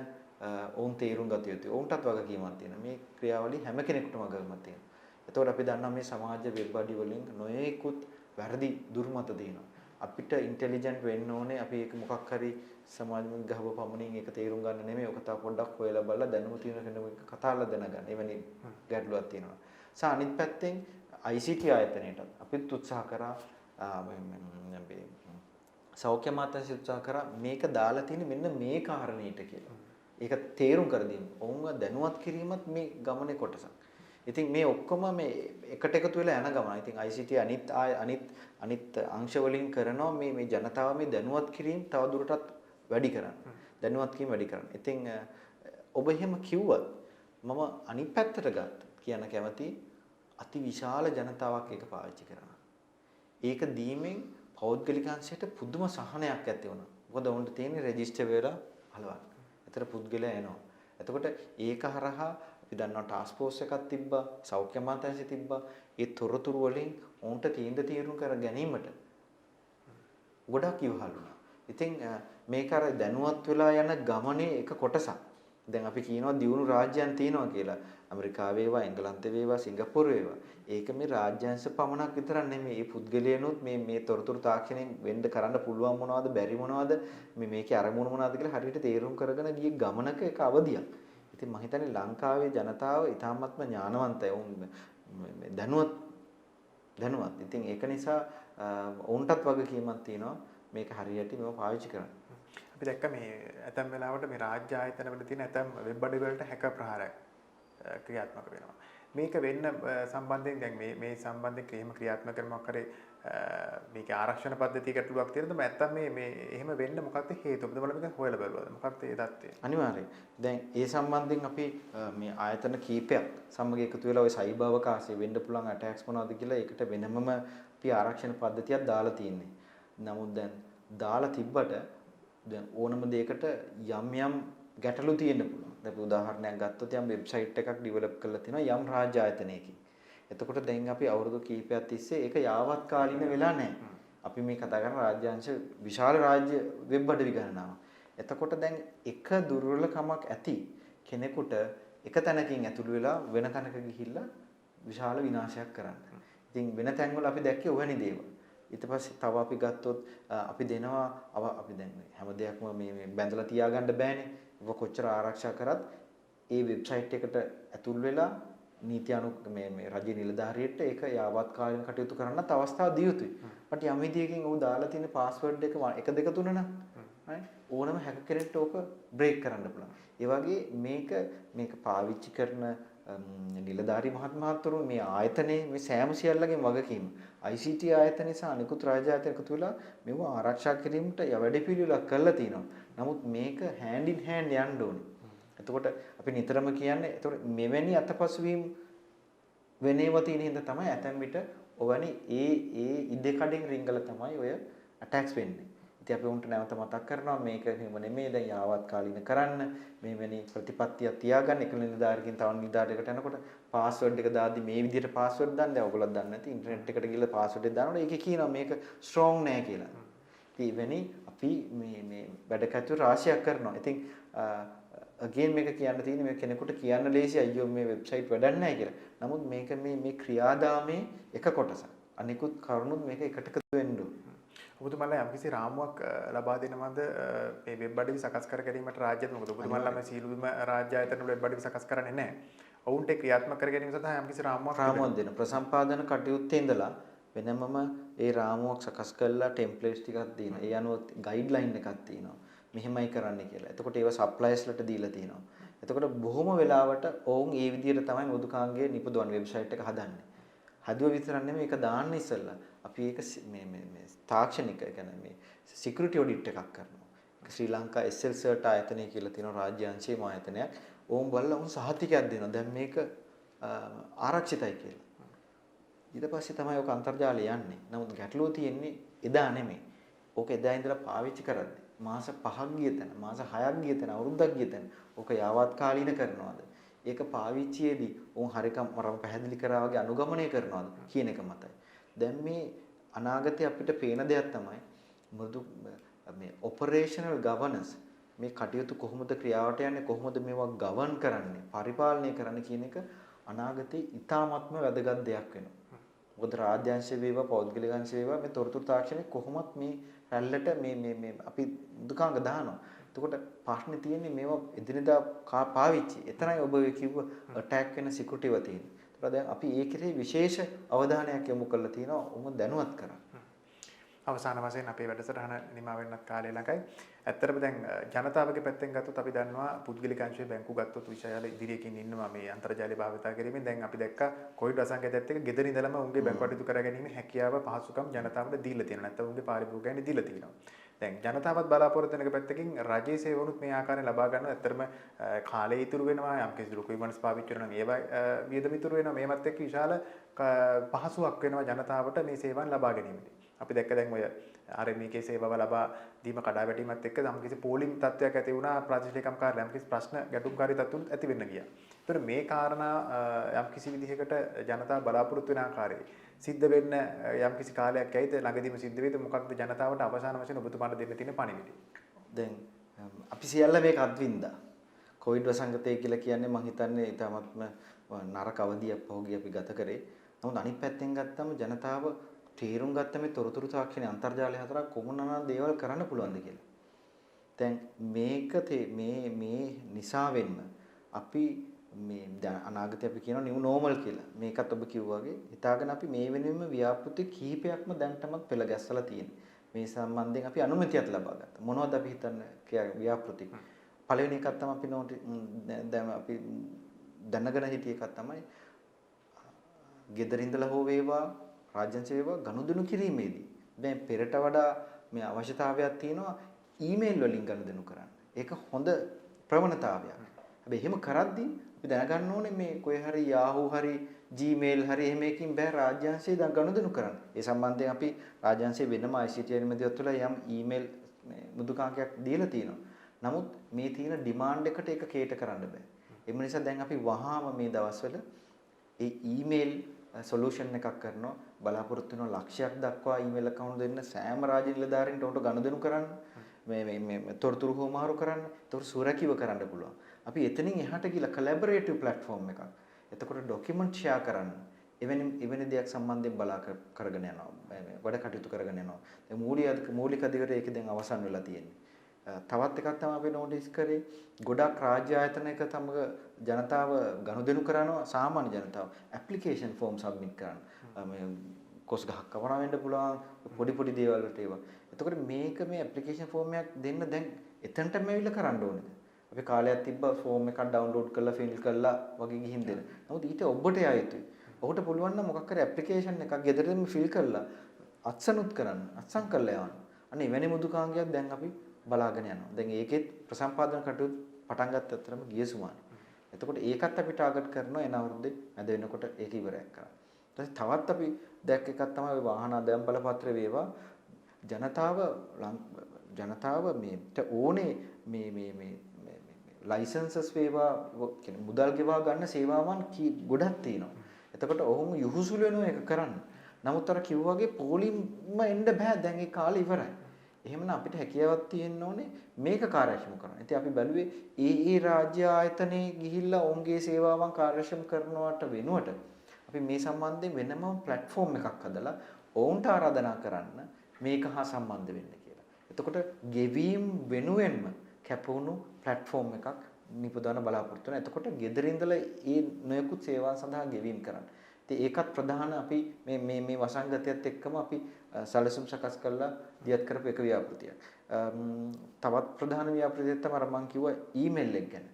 ඔවුන් තේරුම් ගත යුතුයි. ඔවුන්ටත් වගකීමක් තියෙනවා. මේ ක්‍රියාවලිය හැම කෙනෙකුටම වගකීමක් තියෙනවා. එතකොට අපි දන්නවා මේ සමාජ වෙබ් අඩි වලින් නොයෙකුත් වැරදි දුර්මත දිනනවා. අපිට ඉන්ටෙලිජන්ට් වෙන්න ඕනේ. අපි ඒක මොකක් හරි සමාජමුත් ගහව පමණින් ඒක තේරුම් ගන්න නෙමෙයි. ඔක තව පොඩ්ඩක් හොයලා බලලා දැනුම තියෙන කෙනෙක් කතාලා දැනගන්න. එවැනි ගැටලුවක් තියෙනවා. අනිත් පැත්තෙන් ICT ආයතනයටත් අපිත් උත්සාහ කරා සෞඛ්‍ය අමාත්‍යාංශය උත්සාහ කරා මේක දාලා තියෙන්නේ මෙන්න මේ කාරණේට කියලා. ඒක තේරුම් කර දීම. ඔවුන්ව දැනුවත් කිරීමත් මේ ගමනේ කොටසක්. ඉතින් මේ ඔක්කොම මේ එකට එකතු වෙලා යන ගමන. ඉතින් ICT අනිත් අංශ වලින් කරනවා මේ ජනතාව මේ දැනුවත් කිරීම තව දුරටත් වැඩි කරන්න. දැනුවත් කිරීම වැඩි කරන්න. ඉතින් ඔබ එහෙම කිව්වත් මම අනිත් පැත්තට කියන්න කැමති අති විශාල ජනතාවක් ඒක පාවිච්චි කරනවා. ඒක දීමෙන් පෞද්ගලික අංශයට පුදුම සහනයක් ඇති වුණා. මොකද උන්ට තියෙන්නේ රෙජිස්ටර් වෙලා හලවන්න. ඒතර පුද්ගලයා එනවා. එතකොට ඒක හරහා අපි දන්නවා ටාස්ක් ෆෝස් එකක් තිබ්බා, සෞඛ්‍ය අමාත්‍යාංශය තිබ්බා. ඒ තොරතුරු වලින් උන්ට තීන්දුව කර ගැනීමට ගොඩක් ඉවහල් වුණා. ඉතින් මේක අර දැනුවත් වෙලා යන ගමනේ එක කොටසක්. දැන් අපි කියනවා දියුණු රාජ්‍යයන් තියෙනවා කියලා. ඇමරිකාවේ වේවා, එංගලන්තේ වේවා, සිංගප්පූරු වේවා. ඒක මේ රාජ්‍යාංශ පමණක් විතරක් නෙමෙයි. මේ පුද්ගලයන්ොත් මේ තොරතුරු තාක්ෂණයෙන් වෙන්න කරන්න පුළුවන් මොනවද, බැරි මොනවද, මේකේ අරමුණු මොනවද කියලා හරියට තේරුම් කරගෙන ගිය ගමනක එක අවධියක්. ඉතින් මම හිතන්නේ ලංකාවේ ජනතාව ඉතාමත්ම ඥානවන්තයි. වුන් දැනුවත්. ඉතින් ඒක නිසා වුන්ටත් වගකීමක් තියෙනවා මේක හරියට මේව පාවිච්චි කරන්න. අපි දැක්ක මේ ඇතැම් වෙලාවට මේ රාජ්‍ය ආයතන වල තියෙන ඇතැම් වෙබ් අඩවි වලට හැකර් ප්‍රහාරයක් ක්‍රියාත්මක වෙනවා. මේක වෙන්න සම්බන්ධයෙන් දැන් මේ සම්බන්ධයෙන් එහෙම ක්‍රියාත්මක කරනවා කරේ මේක ආරක්ෂණ පද්ධතිය ගැටලුවක් තියෙනද නැත්නම් මේ එහෙම වෙන්න මොකක්ද හේතුව? ඔබතුමාලා මේක හොයලා බලුවද? මොකක්ද ඒ தත්ත්වය? අනිවාර්යයෙන්. දැන් ඒ සම්බන්ධයෙන් අපි මේ ආයතන කීපයක් සමග එකතු වෙලා ওই සයිබර් අවකාශයේ වෙන්න පුළුවන් ඇටැක්ස් මොනවද කියලා ඒකට වෙනමම අපි ආරක්ෂණ පද්ධතියක් දාලා තියෙන්නේ. නමුත් දැන් දාලා තිබ්බට දැන් ඕනම දෙයකට යම් ගැටලු තියෙන්න පුළුවන්. දැන් උදාහරණයක් ගත්තොත් යම් වෙබ්සයිට් එකක් ඩෙවලොප් කරලා තිනවා යම් රාජ්‍ය ආයතනයකින්. එතකොට දැන් අපි අවුරුදු කිහිපයක් තිස්සේ ඒක යාවත් කාලින වෙලා නැහැ. අපි මේ කතා කරන රාජ්‍යාංශ විශාල රාජ්‍ය වෙබ් අඩවි ගණනාවක්. එතකොට දැන් එක දුර්වලකමක් ඇති කෙනෙකුට එක තැනකින් ඇතුළු වෙලා වෙන තැනක ගිහිල්ලා විශාල විනාශයක් කරන්න. ඉතින් වෙන තැන්වල අපි දැක්කේ ඔවැනි දේවල්. ඊට පස්සේ තව අපි ගත්තොත් අපි දෙනවා අපි දැන් හැම දෙයක්ම මේ බැඳලා තියාගන්න බෑනේ. ඒක කොච්චර ආරක්ෂා කරත් ඒ වෙබ්සයිට් එකට ඇතුල් වෙලා නීති මේ රජයේ නිලධාරියෙක්ට ඒක යාවත් කාලින කටයුතු කරන්නත් අවස්ථාව දිය යුතුයි. බට යම් විදියකින් ਉਹ දාලා තියෙන පාස්වර්ඩ් එක 1 2 3 නම් right ඕනම හැක කෙනෙක්ට ඕක බ්‍රේක් කරන්න පුළුවන්. ඒ වගේ මේක පාවිච්චි කරන නිලධාරි මහත්මයාතුරුන් මේ ආයතනයේ මේ සෑම සියල්ලගෙන් වගකීම ICT ආයතනය සහ අනිකුත් රාජ්‍ය ආයතන එකතු වෙලා මේව ආරක්ෂා කිරීමට වැඩපිළිවෙලක් කරලා තිනවා. නමුත් මේක hand in hand යන්න ඕනේ. එතකොට අපි නිතරම කියන්නේ එතකොට මෙවැනි අතපසුවීම් වෙනේව තියෙන හින්දා තමයි ඇතැම් විට ඔවැනි ඒ ඉදකඩින් රිංගල තමයි ඔය ඇටැක්ස් වෙන්නේ. ඉතින් අපි උන්ට නැවත මතක් කරනවා මේක එහෙම නෙමෙයි දැන් යාවත් කාලින කරන්න මෙවැනි ප්‍රතිපත්තියක් තියාගන්න එක නිලධාරියකින් තව නිලධාරියකට යනකොට පාස්වර්ඩ් එක දාද්දි මේ විදිහට පාස්වර්ඩ් දාන්න දැන් ඔයගොල්ලෝ දන්නේ නැති ඉන්ටර්නෙට් එකට ගිහලා පාස්වර්ඩ් එක දානකොට ඒකේ කියනවා මේක ස්ට්‍රෝං නෑ කියලා. ඉතින් එවැනි අපි මේ වැඩ කටයුතු රාශියක් කරනවා. ඉතින් again මේක කියන්න තියෙන්නේ මේ කෙනෙකුට කියන්න ලේසි අයියෝ මේ වෙබ්සයිට් වැඩක් නැහැ කියලා. නමුත් මේක මේ ක්‍රියාදාමයේ එක කොටසක්. අනිකුත් කරුණුත් මේක එකට වෙන්න ඕනේ. ඔබතුමාලා යම්කිසි රාමුවක් ලබා දෙනවද මේ වෙබ් අඩවි සකස් කර ගැනීමට රාජ්‍යයට? මොකද ඔබතුමාලා මේ සීලුම රාජ්‍ය ආයතන වල වෙබ් අඩවි සකස් කරන්නේ නැහැ. ඔවුන්ට ක්‍රියාත්මක කර ගැනීම සඳහා යම්කිසි රාමුවක් දෙන ප්‍රසම්පාදන කටයුත්තේ ඉඳලා වෙනමම ඒ රාමුවක් සකස් කරලා ටෙම්ප්ලේට්ස් ටිකක් දෙනවා. ඒ අනුව ගයිඩ්ලයින් එකක් තියෙනවා. මෙහෙමයි කරන්න කියලා. එතකොට ඒව සප්ලයර්ස්ලට දීලා තියෙනවා. එතකොට බොහොම වෙලාවට ඔවුන් ඒ විදිහට තමයි මෘදුකාංගයේ නිපදවන වෙබ්සයිට් එක හදන්නේ. හදුව විතරක් නෙමෙයි ඒක දාන්න ඉස්සෙල්ලා අපි ඒක මේ තාක්ෂණික කියන්නේ මේ සිකියුරිටි ඔඩිට් එකක් කරනවා. ශ්‍රී ලංකා SL සර්ට් ආයතනය කියලා තියෙන රාජ්‍යාංශීය ආයතනයක්. ඕම් බලලා උන් සහතිකයක් දෙනවා. දැන් මේක ආරක්ෂිතයි කියලා. ඊට පස්සේ තමයි ඔක අන්තර්ජාලය යන්නේ. නමුත් ගැටලුව තියෙන්නේ එදා නෙමෙයි. ඕක එදා ඉඳලා පාවිච්චි කරද්දී මාස 5ක් ගිය තැන, මාස 6ක් ගිය තැන, අවුරුද්දක් ගිය තැන ඕක යාවත් කාලීන කරනවද? ඒක පාවිච්චියේදී උන් හරියටම මරම පැහැදිලි කරා වගේ අනුගමනය කරනවද කියන එක මතයි. දැන් මේ අනාගතේ අපිට පේන දෙයක් තමයි මෘදු මේ ඔපරේෂනල් ගවර්නන්ස් මේ කටයුතු කොහොමද ක්‍රියාවට යන්නේ කොහොමද මේවා ගවර්න් කරන්නේ පරිපාලනය කරන්න කියන එක අනාගතේ ඉතාමත්ම වැදගත් දෙයක් වෙනවා. මොකද රාජ්‍යාංශ වේවා පෞද්ගලික අංශ වේවා මේ තොරතුරු තාක්ෂණය කොහොමත් මේ රැල්ලට මේ අපි දුකාංග දානවා. එතකොට ප්‍රශ්නේ තියෙන්නේ මේවා එදිනෙදා පාවිච්චි. එතරම් ඔබ කිව්ව ඇටැක් වෙන සිකියුරිටි ඒවා තියෙන්නේ. ඒතකොට දැන් අපි ඒ කෙරෙහි විශේෂ අවධානයක් යොමු කරලා තියෙනවා. උන් දැනුවත් කරා. අවසාන වශයෙන් අපේ වැඩසටහන නිමා වෙන්නත් කාලය ළඟයි. ඇත්තටම දැන් ජනතාවගේ පැත්තෙන් ගත්තොත් අපි දන්නවා පුද්ගලික අංශයේ බැංකු ගත්තොත් විශාල ඉදිරියකින් ඉන්නවා මේ අන්තර්ජාලය භාවිතා කිරීමෙන්. දැන් අපි දැක්කා කොවිඩ් වසංගතයත් එක්ක ගෙදර ඉඳලම උන්ගේ බැංකු කටයුතු කරගැනීමේ හැකියාව පහසුකම් ජනතාවට දීලා තියෙනවා. නැත්නම් උන්ගේ පාරිභෝගිකයන් දීලා තියෙනවා. දැන් ජනතාවත් බලාපොරොත්තු වෙන පැත්තකින් රජයේ සේවනුත් මේ ආකාරයෙන් ලබා ගන්න ඇත්තටම කාලය ඉතුරු වෙනවා. යම් කිසි ඩොකියුමන්ට්ස් පාවිච්චි කරනවා නම් ඒවා වියදම ඉතුරු වෙනවා. මේවත් එක්ක විශාල පහසුවක් වෙනවා ජනතාවට මේ සේවන් ලබා ගැනීමට. අපි දැක්ක දැන් ඔය RMK සේවාව ලබා දීම කඩාවැටීමත් එක්ක යම් කිසි පෝලිං තත්ත්වයක් ඇති වුණා ප්‍රතිශීලකම් කාර්යය යම් කිසි ප්‍රශ්න ගැටුම්කාරී තත්ත්වුත් ඇති වෙන්න ගියා. ඒතර මේ කාරණා යම් කිසි විදිහකට ජනතාව බලාපොරොත්තු වෙන ආකාරයේ සිද්ධ වෙන්න යම් කිසි කාලයක් ඇයිද ළඟදීම සිද්ධ වෙයිද මොකක්ද ජනතාවට අවසාන වශයෙන් ඔබතුමාට දෙන්න තියෙන පණිවිඩය? දැන් අපි සියල්ල මේක අත්විඳා. කොවිඩ් වසංගතය කියලා කියන්නේ මම හිතන්නේ ඊටමත්ම නරක අවධියක් පහුගිය අපි ගත කරේ. නමුත් අනිත් පැත්තෙන් ගත්තම ජනතාව තීරුම් ගත්ත මේ තොරතුරු තාක්ෂණයේ අන්තර්ජාලය හතරක් කොමුණනා දේවල් කරන්න පුළුවන්ද කියලා. දැන් මේක මේ නිසා වෙන්න අපි මේ අනාගතේ අපි කියනවා නිව් නෝමල් කියලා. මේකත් ඔබ කිව්වා වගේ හිතාගෙන අපි මේ වෙනුවෙන්ම ව්‍යාපෘති කිහිපයක්ම දැන්ටමත් පෙළ ගැස්සලා තියෙනවා. මේ සම්බන්ධයෙන් අපි අනුමැතියක් ලබා ගත්තා. මොනවද අපි හිතන්නේ ව්‍යාපෘති? පළවෙනි එකක් තමයි අපි දැන් අපි දැනගෙන හිටිය එකක් තමයි ගෙදර ඉඳලා හෝ වේවා රාජ්‍යංශ වේවා ගනුදෙනු කිරීමේදී දැන් පෙරට වඩා මේ අවශ්‍යතාවයක් තියෙනවා ඊමේල් වලින් ගනුදෙනු කරන්න. ඒක හොඳ ප්‍රවණතාවයක්. හැබැයි එහෙම කරද්දී අපි දැනගන්න ඕනේ මේ කොහේ හරි Yahoo හරි Gmail හරි එහෙම එකකින් බෑ රාජ්‍යංශයේ ගනුදෙනු කරන්න. ඒ සම්බන්ධයෙන් අපි රාජ්‍යංශයේ වෙනම ICT අනුමැතියත් තුළ යම් ඊමේල් මුදුකාංකයක් දීලා තියෙනවා. නමුත් මේ තියෙන ඩිමාන්ඩ් එකට ඒක කේටර් කරන්න බෑ. ඒ නිසා දැන් අපි වහාම මේ දවස්වල ඒ ඊමේල් සොලියුෂන් එකක් කරනවා බලාපොරොත්තු වෙන ලක්ෂයක් දක්වා ඊමේල් account දෙන්න සෑම රාජ්‍ය නිලධාරීන්ට උන්ට ගනුදෙනු කරන්න මේ තොරතුරු හොමාරු කරන්න ඒතොර සුරකිව කරන්න පුළුවන්. අපි එතනින් එහාට ගිහලා collaborative platform එකක්. එතකොට document share කරන්න එවැනි දෙයක් සම්බන්ධයෙන් බලා කරගෙන යනවා. වැඩ කටයුතු කරගෙන යනවා. දැන් මූලික අධිකරණය ඒක දැන් අවසන් වෙලා තියෙන්නේ. තවත් එකක් තමයි අපි නෝටිස් කරේ ගොඩක් රාජ්‍ය ආයතනයක තමක ජනතාව ගනුදෙනු කරනවා සාමාන්‍ය ජනතාව ඇප්ලිකේෂන් ෆෝම් සබ්මිට් කරන්න මේ කොස් ගහක් කවනා වෙන්න පුළුවන් පොඩි දේවල් වලට ඒවා. එතකොට මේක මේ ඇප්ලිකේෂන් ෆෝම් එකක් දෙන්න දැන් එතනටම ඇවිල්ලා කරන්න ඕනේද? අපි කාලයක් තිබ්බා ෆෝම් එකක් ඩවුන්ලෝඩ් කරලා ෆිල් කරලා වගේ ගිහින් දෙන්න. නමුත් ඊට ඔබට ආයෙත් ඔහුට පුළුවන් නම් මොකක් හරි ඇප්ලිකේෂන් එකක් ගෙදරින්ම ෆිල් කරලා අත්සනුත් කරන්න අත්සන් කරලා යවන්න. අනේ වෙන මුදුකාංගයක් දැන් අපි බලාගෙන යනවා. දැන් ඒකෙත් ප්‍රසම්පාදන කටයුතු පටන් ගත්ත අතරම ගිය සුමාන. එතකොට ඒකත් අපි ටාගට් කරනවා එන අවුරුද්දේ මැද වෙනකොට ඒක ඉවරයක් කරා. ඊට පස්සේ තවත් අපි දැක්ක එකක් තමයි වාහන ආදායම් බලපත්‍ර වේවා ජනතාව මේට ඕනේ මේ ලයිසන්සස් වේවා කියන්නේ මුදල් ගෙවා ගන්න සේවාවන් ගොඩක් තියෙනවා. එතකොට ඔහුම යහුසුළු වෙනවා ඒක කරන්න. නමුත් අර කිව්වාගේ පොලිම එන්න බෑ දැන් ඒ කාලේ ඉවරයි. එහෙමනම් අපිට හැකියාවක් තියෙන්න ඕනේ මේක කාර්යක්ෂම කරන්න. ඉතින් අපි බැලුවේ ඒ රාජ්‍ය ආයතනයේ ගිහිල්ලා ඔවුන්ගේ සේවාවන් කාර්යක්ෂම කරනවට වෙනුවට අපි මේ සම්බන්ධයෙන් වෙනම ප්ලැට්ෆෝම් එකක් හදලා ඔවුන්ට ආරාධනා කරන්න මේක හා සම්බන්ධ වෙන්න කියලා. එතකොට ගෙවීම් වෙනුවෙන්ම කැපවුණු ප්ලැට්ෆෝම් එකක් නිපදවන්න බලාපොරොත්තු වෙනවා. එතකොට ගෙදර ඉඳලා ඒ නොයෙකුත් සේවා සඳහා ගෙවීම් කරන්න. ඉතින් ඒකත් ප්‍රධාන අපි මේ වසංගතයත් එක්කම අපි සැලසුම් සකස් කරලා දියත් කරපු එක ව්‍යාපෘතියක්. තවත් ප්‍රධාන ව්‍යාපෘතියක් තමයි අර මම කිව්වා ඊමේල් එක ගැන.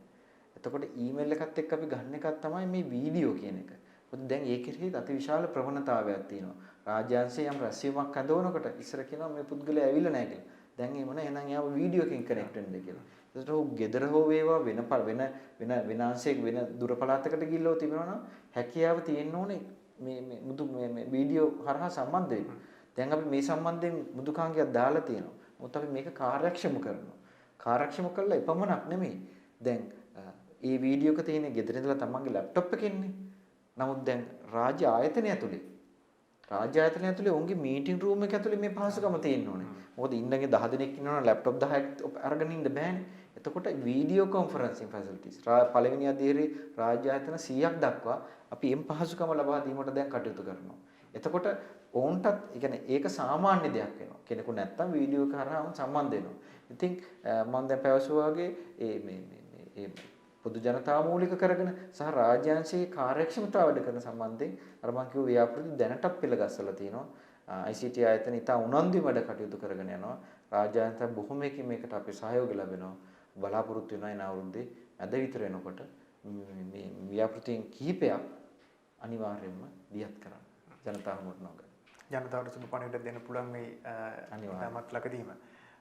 එතකොට ඊමේල් එකත් එක්ක අපි ගන්න එකක් තමයි මේ වීඩියෝ කියන එක. මොකද දැන් ඒකෙහි අතිවිශාල ප්‍රවණතාවයක් තියෙනවා. රාජ්‍යාංශයේ යම් රැස්වීමක් හදවනකොට ඉස්සර කියනවා මේ පුද්ගලයා ඇවිල්ලා නැහැ කියලා. දැන් එහෙම නැහැ. එහෙනම් එයාව වීඩියෝ එකකින් කනෙක්ට් වෙන්නද කියලා. ඒකට ඔහු ගෙදර හෝ වේවා වෙන අංශයක වෙන දුර පළාතකට ගිහිල්ලා තිබුණා නම් හැකියාව තියෙන්න ඕනේ මේ වීඩියෝ හරහා සම්බන්ධ වෙන්න. දැන් අපි මේ සම්බන්ධයෙන් මුදුකාංගයක් දාලා තියෙනවා. මොකද අපි මේක කාර්යක්ෂම කරනවා. කාර්යක්ෂම කළා එපමණක් නෙමෙයි. දැන් මේ වීඩියෝ එක තියෙන්නේ ගෙදර ඉඳලා තමන්ගේ ලැප්ටොප් එකේ ඉන්නේ. නමුත් දැන් රාජ්‍ය ආයතනය ඇතුලේ උන්ගේ මීටින් රූම් එක ඇතුලේ මේ පහසුකම තියෙන්න ඕනේ. මොකද ඉන්නගේ 10 දෙනෙක් ඉන්නවනම් ලැප්ටොප් 10ක් අරගෙන ඉන්න බෑනේ. එතකොට වීඩියෝ කොන්ෆරන්සින් ෆැසිලිටිස් පළවෙනි අධීරේ රාජ්‍ය ආයතන 100ක් දක්වා අපි එම් පහසුකම ලබා දීමට දැන් කටයුතු කරනවා. එතකොට ඕන්ටත් ඒක සාමාන්‍ය දෙයක් වෙනවා. කෙනෙකු නැත්තම් වීඩියෝ එක හරහා සම්බන්ධ වෙනවා. ඉතින් මම දැන් පැවසුවා වගේ මේ පොදු ජනතාව මූලික කරගෙන සහ රාජ්‍යාංශයේ කාර්යක්ෂමතාව වැඩ කරන සම්බන්ධයෙන් අර මම කිව්ව ව්‍යාපෘති දැනටත් පිළිගස්සලා තියෙනවා. ICT ආයතන ඉතා උනන්දුවෙන් වැඩ කටයුතු කරගෙන යනවා. රාජ්‍යාංශ බොහොමකින් මේකට අපේ සහයෝගය ලැබෙනවා. බලාපොරොත්තු වෙනවා එන අවුරුද්දේ අද විතර වෙනකොට මේ ව්‍යාපෘතීන් කිහිපයක් අනිවාර්යයෙන්ම දියත් කරන්න. ජනතාව මුටනගන්න. ජනතාවට සුබ පණිවිඩයක් දෙන්න පුළුවන් මේ අනිවාර්යයෙන්ම ලකදීම.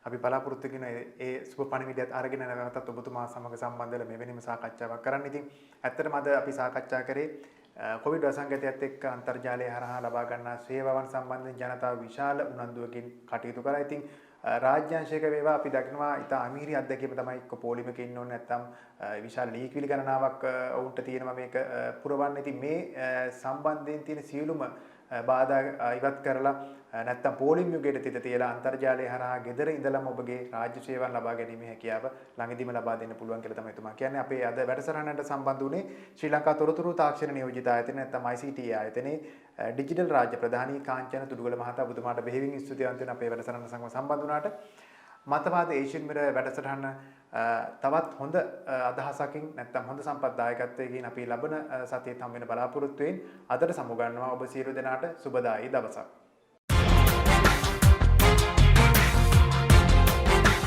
අපි බලාපොරොත්තු වෙන ඒ සුබ පණිවිඩයත් අරගෙන නැවතත් ඔබතුමා සමග සම්බන්ධ වෙලා මෙවැනිම සාකච්ඡාවක් කරන්න. ඉතින් ඇත්තටම අද අපි සාකච්ඡා කරේ කොවිඩ් වසංගතයත් එක්ක අන්තර්ජාලය හරහා ලබා ගන්නා සේවාවන් සම්බන්ධයෙන් ජනතාව විශාල උනන්දුවකින් කටයුතු කරා. ඉතින් රාජ්‍යාංශයක වේවා අපි දකිනවා ඉතා අමීරි අත්දැකීම තමයි එක්ක පොලිමක ඉන්න ඕනේ නැත්නම් විශාල ලීක්විලි ගණනාවක් ඔවුන්ට තියෙනවා මේක පුරවන්න. ඉතින් මේ සම්බන්ධයෙන් තියෙන සියලුම බාධා ඉවත් කරලා නැත්නම් පොලිම් යුගයට තිත තියලා අන්තර්ජාලය හරහා ගෙදර ඉඳලම ඔබගේ රාජ්‍ය සේවයන් ලබා ගැනීමේ හැකියාව ළඟදීම ලබා දෙන්න පුළුවන් කියලා තමයි තුමා කියන්නේ. අපේ අද වැඩසටහනට සම්බන්ධ වුණේ ශ්‍රී ලංකා තොරතුරු තාක්ෂණ නියෝජිත ආයතනය නැත්නම් ICT ආයතනයේ ඩිජිටල් රාජ්‍ය ප්‍රධානී කාංචන තුඩුගල මහතා. ඔබතුමාට බෙහෙවින් ස්තුතිවන්ත වෙන අපේ වැඩසටහන සම්බන්ධ වුණාට. මතවාද ඒෂියන් මිර වැඩසටහන තවත් හොඳ අදහසකින් නැත්නම් හොඳ සම්පත්දායකත්වයකින් අපි ලබන සතියේ හම් වෙන බලාපොරොත්තු වෙමින් අදට සමු ගන්නවා. ඔබ සියලු දෙනාට සුබදායි දවසක්.